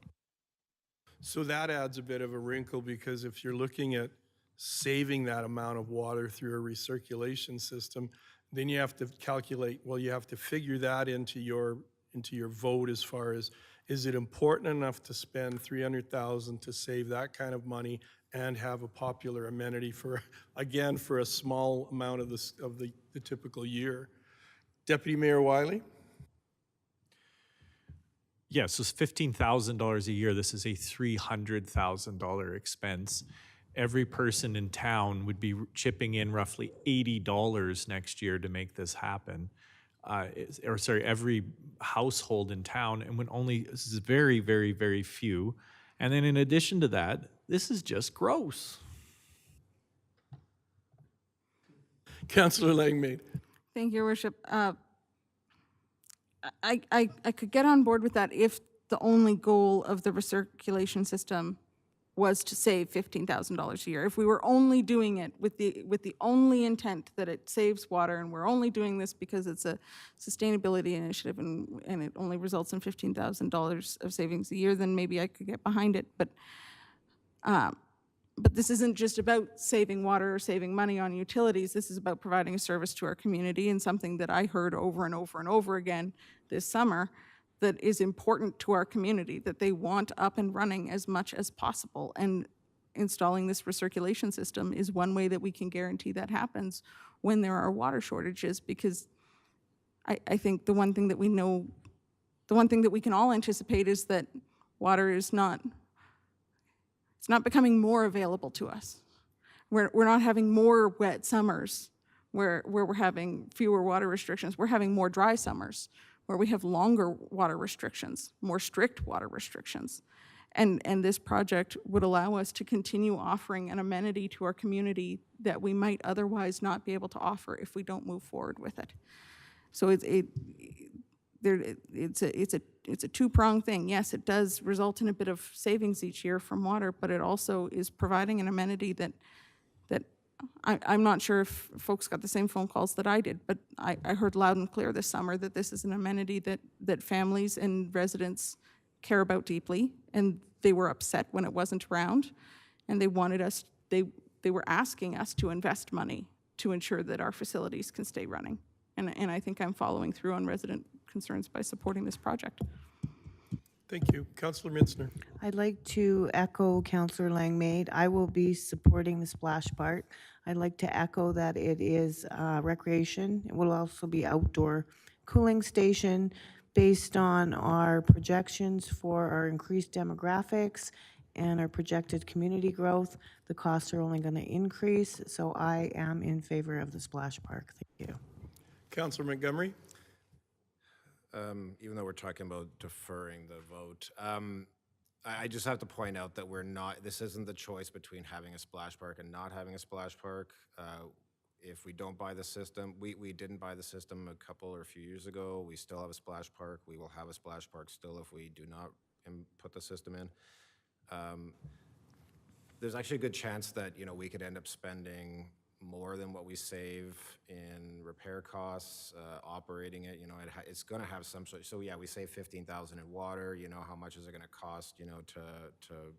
So that adds a bit of a wrinkle, because if you're looking at saving that amount of water through a recirculation system, then you have to calculate, well, you have to figure that into your vote as far as, is it important enough to spend $300,000 to save that kind of money and have a popular amenity for, again, for a small amount of the typical year? Deputy Mayor Wiley? Yeah, so it's $15,000 a year. This is a $300,000 expense. every person in town would be chipping in roughly $80 next year to make this happen. Every household in town, and when only this is very, very, very few. And then in addition to that, this is just gross. Councillor Langmaid. Thank you, Your Worship. I could get on board with that if the only goal of the recirculation system was to save $15,000 a year. If we were only doing it with the only intent that it saves water, and we're only doing this because it's a sustainability initiative and it only results in $15,000 of savings a year, then maybe I could get behind it. But this isn't just about saving water or saving money on utilities. This is about providing a service to our community, and something that I heard over and over and over again this summer that is important to our community, that they want up and running as much as possible. And installing this recirculation system is one way that we can guarantee that happens when there are water shortages, because I think the one thing that we know, the one thing that we can all anticipate is that water is not, it's not becoming more available to us. We're not having more wet summers where we're having fewer water restrictions. We're having more dry summers where we have longer water restrictions, more strict water restrictions. And this project would allow us to continue offering an amenity to our community that we might otherwise not be able to offer if we don't move forward with it. So it's a two-pronged thing. Yes, it does result in a bit of savings each year from water, but it also is providing an amenity that I'm not sure if folks got the same phone calls that I did, but I heard loud and clear this summer that this is an amenity that families and residents care about deeply, and they were upset when it wasn't around, and they wanted us, they were asking us to invest money to ensure that our facilities can stay running. And I think I'm following through on resident concerns by supporting this project. Thank you. Councillor Mitzner. I'd like to echo Councillor Langmaid. I will be supporting the splash park. I'd like to echo that it is recreation. It will also be outdoor cooling station based on our projections for our increased demographics and our projected community growth. The costs are only going to increase, so I am in favor of the splash park. Thank you. Councillor Montgomery. Even though we're talking about deferring the vote, I just have to point out that this isn't the choice between having a splash park and not having a splash park. If we don't buy the system, we didn't buy the system a few years ago. We still have a splash park. We will have a splash park still if we do not put the system in. There's actually a good chance that, we could end up spending more than what we save in repair costs, operating it. It's going to have some sort. So yeah, we save $15,000 in water. How much is it going to cost?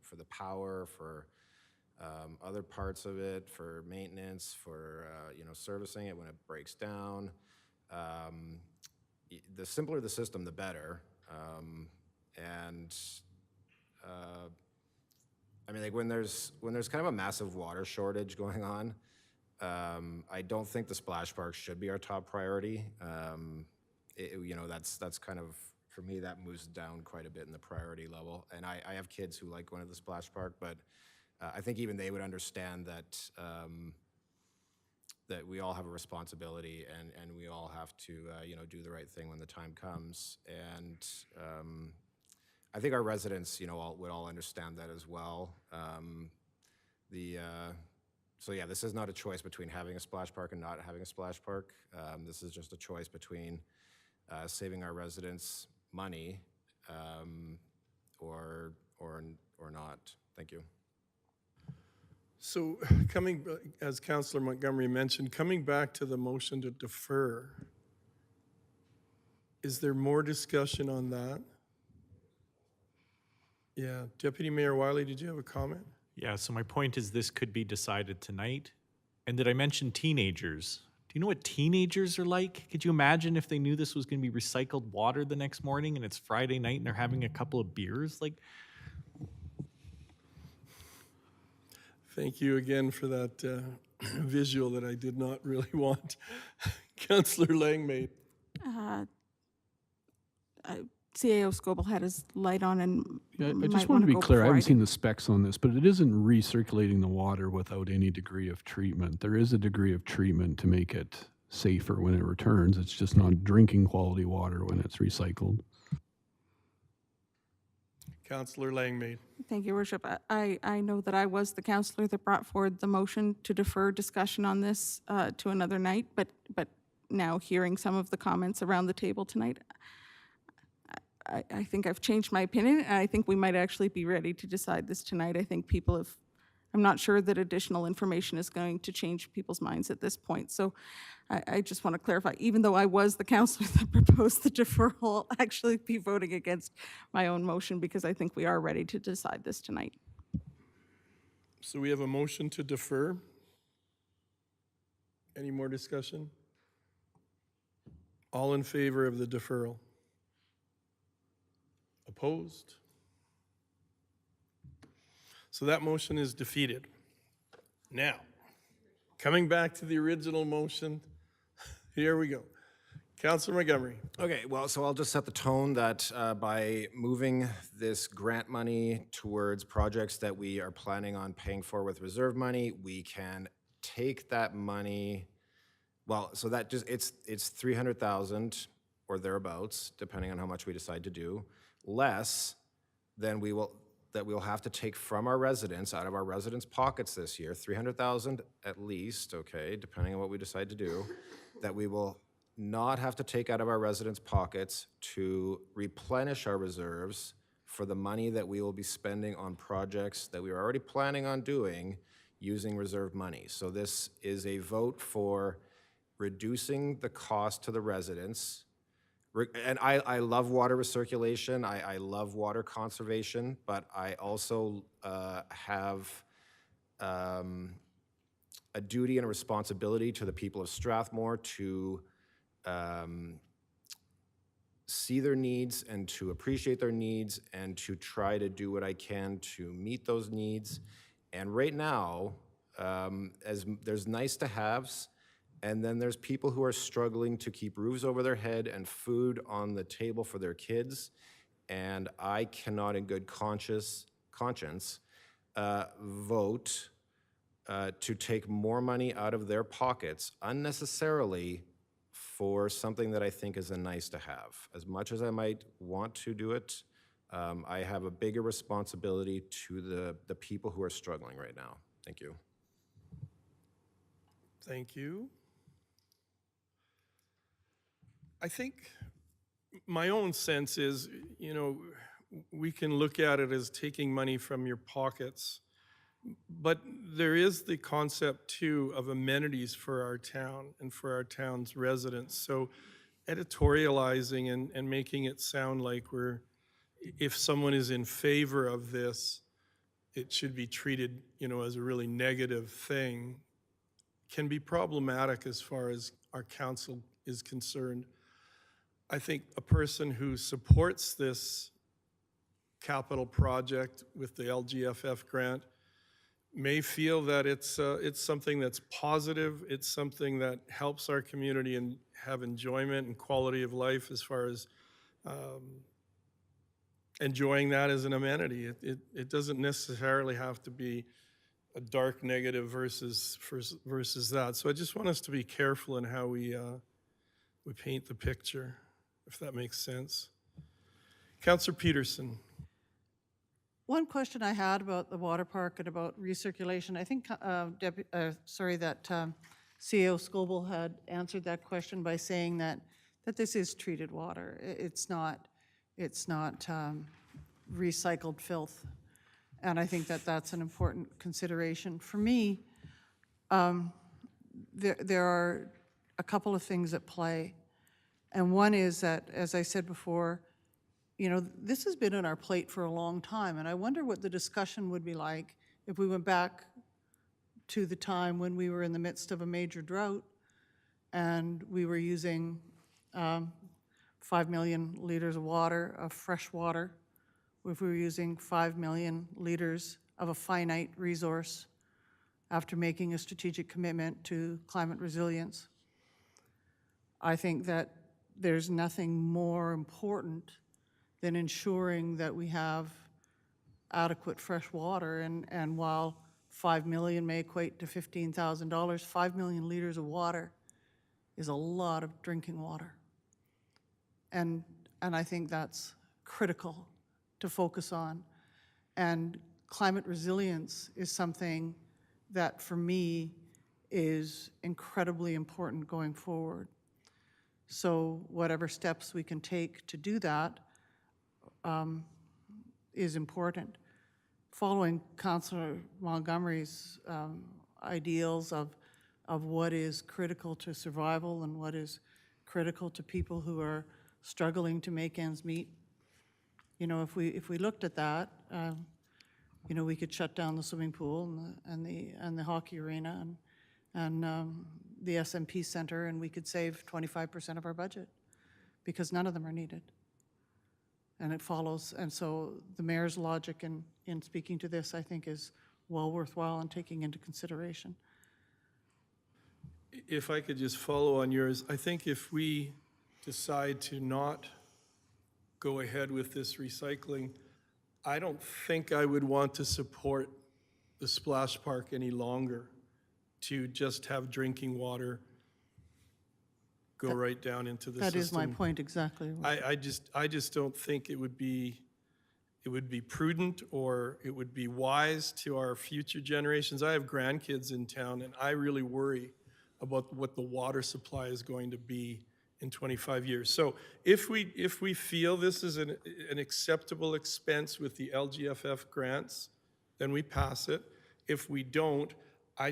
For the power, for other parts of it, for maintenance, for servicing it when it breaks down. The simpler the system, the better. When there's kind of a massive water shortage going on. I don't think the splash park should be our top priority. That's kind of, for me, that moves down quite a bit in the priority level. And I have kids who like going to the splash park, but I think even they would understand that that we all have a responsibility and we all have to do the right thing when the time comes. And I think our residents would all understand that as well. So yeah, this is not a choice between having a splash park and not having a splash park. This is just a choice between saving our residents money or not. Thank you. So as Councillor Montgomery mentioned, coming back to the motion to defer, is there more discussion on that? Yeah, Deputy Mayor Wiley, did you have a comment? Yeah, so my point is this could be decided tonight. And did I mention teenagers? Do you know what teenagers are like? Could you imagine if they knew this was going to be recycled water the next morning and it's Friday night and they're having a couple of beers? Thank you again for that visual that I did not really want. Councillor Langmaid. CAO Scoble had his light on and Yeah, I might just wanna want to be go clear, I before haven't seen do. the specs on this, but it isn't recirculating the water without any degree of treatment. There is a degree of treatment to make it safer when it returns. It's just not drinking quality water when it's recycled. Councillor Langmaid. Thank you, Worship. I know that I was the counselor that brought forward the motion to defer discussion on this to another night, but now hearing some of the comments around the table tonight, I think I've changed my opinion, and I think we might actually be ready to decide this tonight. I think people have, I'm not sure that additional information is going to change people's minds at this point. So I just want to clarify, even though I was the counselor that proposed the deferral, I'll actually be voting against my own motion because I think we are ready to decide this tonight. So we have a motion to defer. Any more discussion? All in favor of the deferral? Opposed? So that motion is defeated. Now, coming back to the original motion, here we go. Councillor Montgomery. Okay, well, so I'll just set the tone that by moving this grant money towards projects that we are planning on paying for with reserve money, we can take that money, well, so that just, it's 300,000 or thereabouts, depending on how much we decide to do, less than we'll have to take from our residents, out of our residents' pockets this year, 300,000 at least, okay, depending on what we decide to do, that we will not have to take out of our residents' pockets to replenish our reserves for the money that we will be spending on projects that we are already planning on doing using reserve money. So this is a vote for reducing the cost to the residents. And I love water recirculation, I love water conservation, but I also have a duty and a responsibility to the people of Strathmore to see their needs and to appreciate their needs and to try to do what I can to meet those needs. And right now, as there's nice to haves, and then there's people who are struggling to keep roofs over their head and food on the table for their kids. And I cannot in good conscience vote to take more money out of their pockets unnecessarily for something that I think is a nice to have. As much as I might want to do it, I have a bigger responsibility to the people who are struggling right now. Thank you. Thank you. I think my own sense is, you know, we can look at it as taking money from your pockets, but there is the concept too of amenities for our town and for our town's residents. So editorializing and making it sound like if someone is in favor of this, it should be treated, you know, as a really negative thing, can be problematic as far as our council is concerned. I think a person who supports this capital project with the LGFF grant may feel that it's something that's positive, it's something that helps our community and have enjoyment and quality of life as far as enjoying that as an amenity. It doesn't necessarily have to be a dark negative versus that. So I just want us to be careful in how we paint the picture, if that makes sense. Councillor Peterson. One question I had about the water park and about recirculation, I think, CAO Scoble had answered that question by saying that this is treated water. It's not recycled filth. And I think that that's an important consideration. For me, there are a couple of things at play. And one is that, as I said before, you know, this has been on our plate for a long time, and I wonder what the discussion would be like if we went back to the time when we were in the midst of a major drought and we were using 5 million liters of water, of fresh water, if we were using 5 million liters of a finite resource after making a strategic commitment to climate resilience. I think that there's nothing more important than ensuring that we have adequate fresh water. And while 5 million may equate to $15,000, 5 million liters of water is a lot of drinking water. And I think that's critical to focus on. And climate resilience is something that, for me, is incredibly important going forward. So whatever steps we can take to do that is important. Following Councillor Montgomery's ideals of what is critical to survival and what is critical to people who are struggling to make ends meet. You know, if we looked at that, you know, we could shut down the swimming pool and the hockey arena and the SMP Center, and we could save 25% of our budget because none of them are needed. And it follows, and so the mayor's logic in speaking to this, I think, is well worthwhile and taking into consideration. If I could just follow on yours, I think if we decide to not go ahead with this recycling, I don't think I would want to support the splash park any longer to just have drinking water go right down into the system. That is my point exactly. I just don't think it would be prudent or it would be wise to our future generations. I have grandkids in town, and I really worry about what the water supply is going to be in 25 years. So if we feel this is an acceptable expense with the LGFF grants, then we pass it. If we don't, I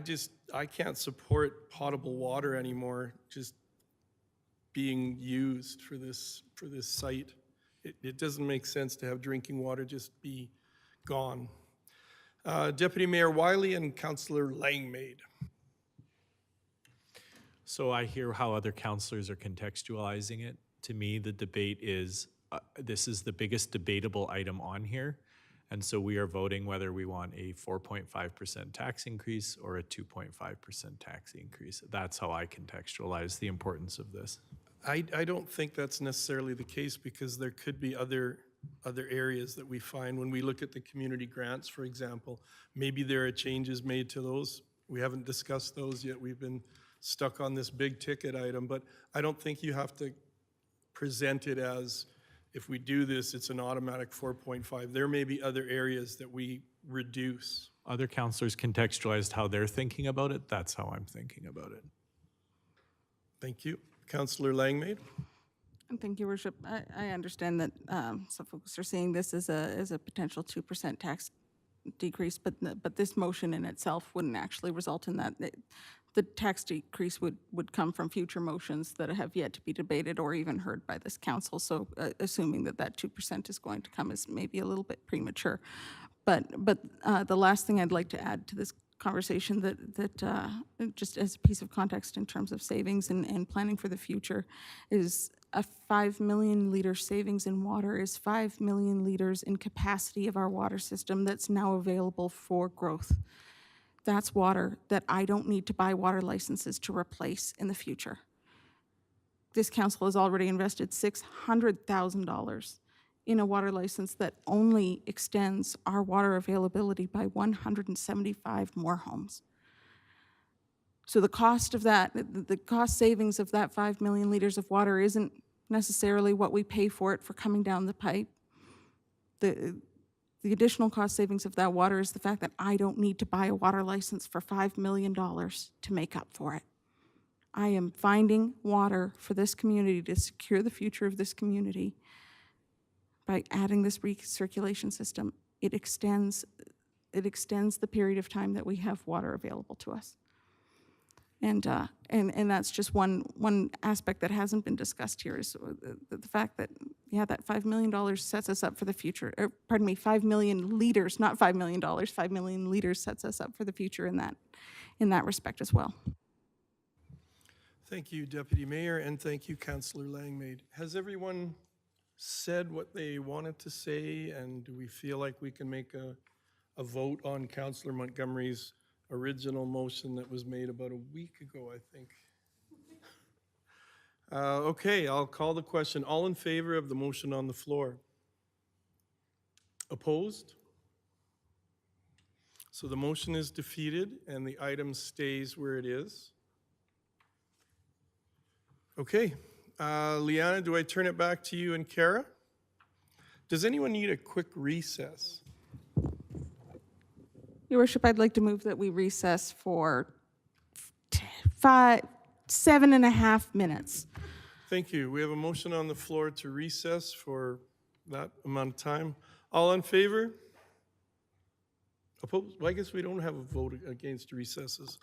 can't support potable water anymore just being used for this site. It doesn't make sense to have drinking water just be gone. Deputy Mayor Wiley and Councillor Langmaid. So I hear how other councillors are contextualizing it. To me, the debate is, this is the biggest debatable item on here. And so we are voting whether we want a 4.5% tax increase or a 2.5% tax increase. That's how I contextualize the importance of this. I don't think that's necessarily the case because there could be other areas that we find when we look at the community grants, for example. Maybe there are changes made to those. We haven't discussed those yet. We've been stuck on this big ticket item, but I don't think you have to present it as if we do this, it's an automatic 4.5. There may be other areas that we reduce. Other councillors contextualized how they're thinking about it. That's how I'm thinking about it. Thank you. Councillor Langmaid. And thank you, Worship. I understand that some folks are seeing this as a potential 2% tax decrease, but this motion in itself wouldn't actually result in that. The tax decrease would come from future motions that have yet to be debated or even heard by this council. So assuming that 2% is going to come is maybe a little bit premature. But the last thing I'd like to add to this conversation that just as a piece of context in terms of savings and planning for the future is a 5 million liter savings in water is 5 million liters in capacity of our water system that's now available for growth. That's water that I don't need to buy water licenses to replace in the future. This council has already invested $600,000 in a water license that only extends our water availability by 175 more homes. So the cost of that, the cost savings of that 5 million liters of water isn't necessarily what we pay for it for coming down the pipe. The additional cost savings of that water is the fact that I don't need to buy a water license for $5 million to make up for it. I am finding water for this community to secure the future of this community by adding this recirculation system. It extends the period of time that we have water available to us. And that's just one aspect that hasn't been discussed here is the fact that, yeah, that $5 million sets us up for the future. 5 million liters, not $5 million, 5 million liters sets us up for the future in that respect as well. Thank you, Deputy Mayor, and thank you, Councillor Langmaid. Has everyone said what they wanted to say, and do we feel like we can make a vote on Councillor Montgomery's original motion that was made about a week ago, I think? Okay, I'll call the question. All in favor of the motion on the floor? Opposed? So the motion is defeated and the item stays where it is. Okay, Liana, do I turn it back to you and Kara? Does anyone need a quick recess? Your worship, I'd like to move that we recess for 7.5 minutes. Thank you. We have a motion on the floor to recess for that amount of time. All in favor? Opposed? Well, I guess we don't have a vote against recesses.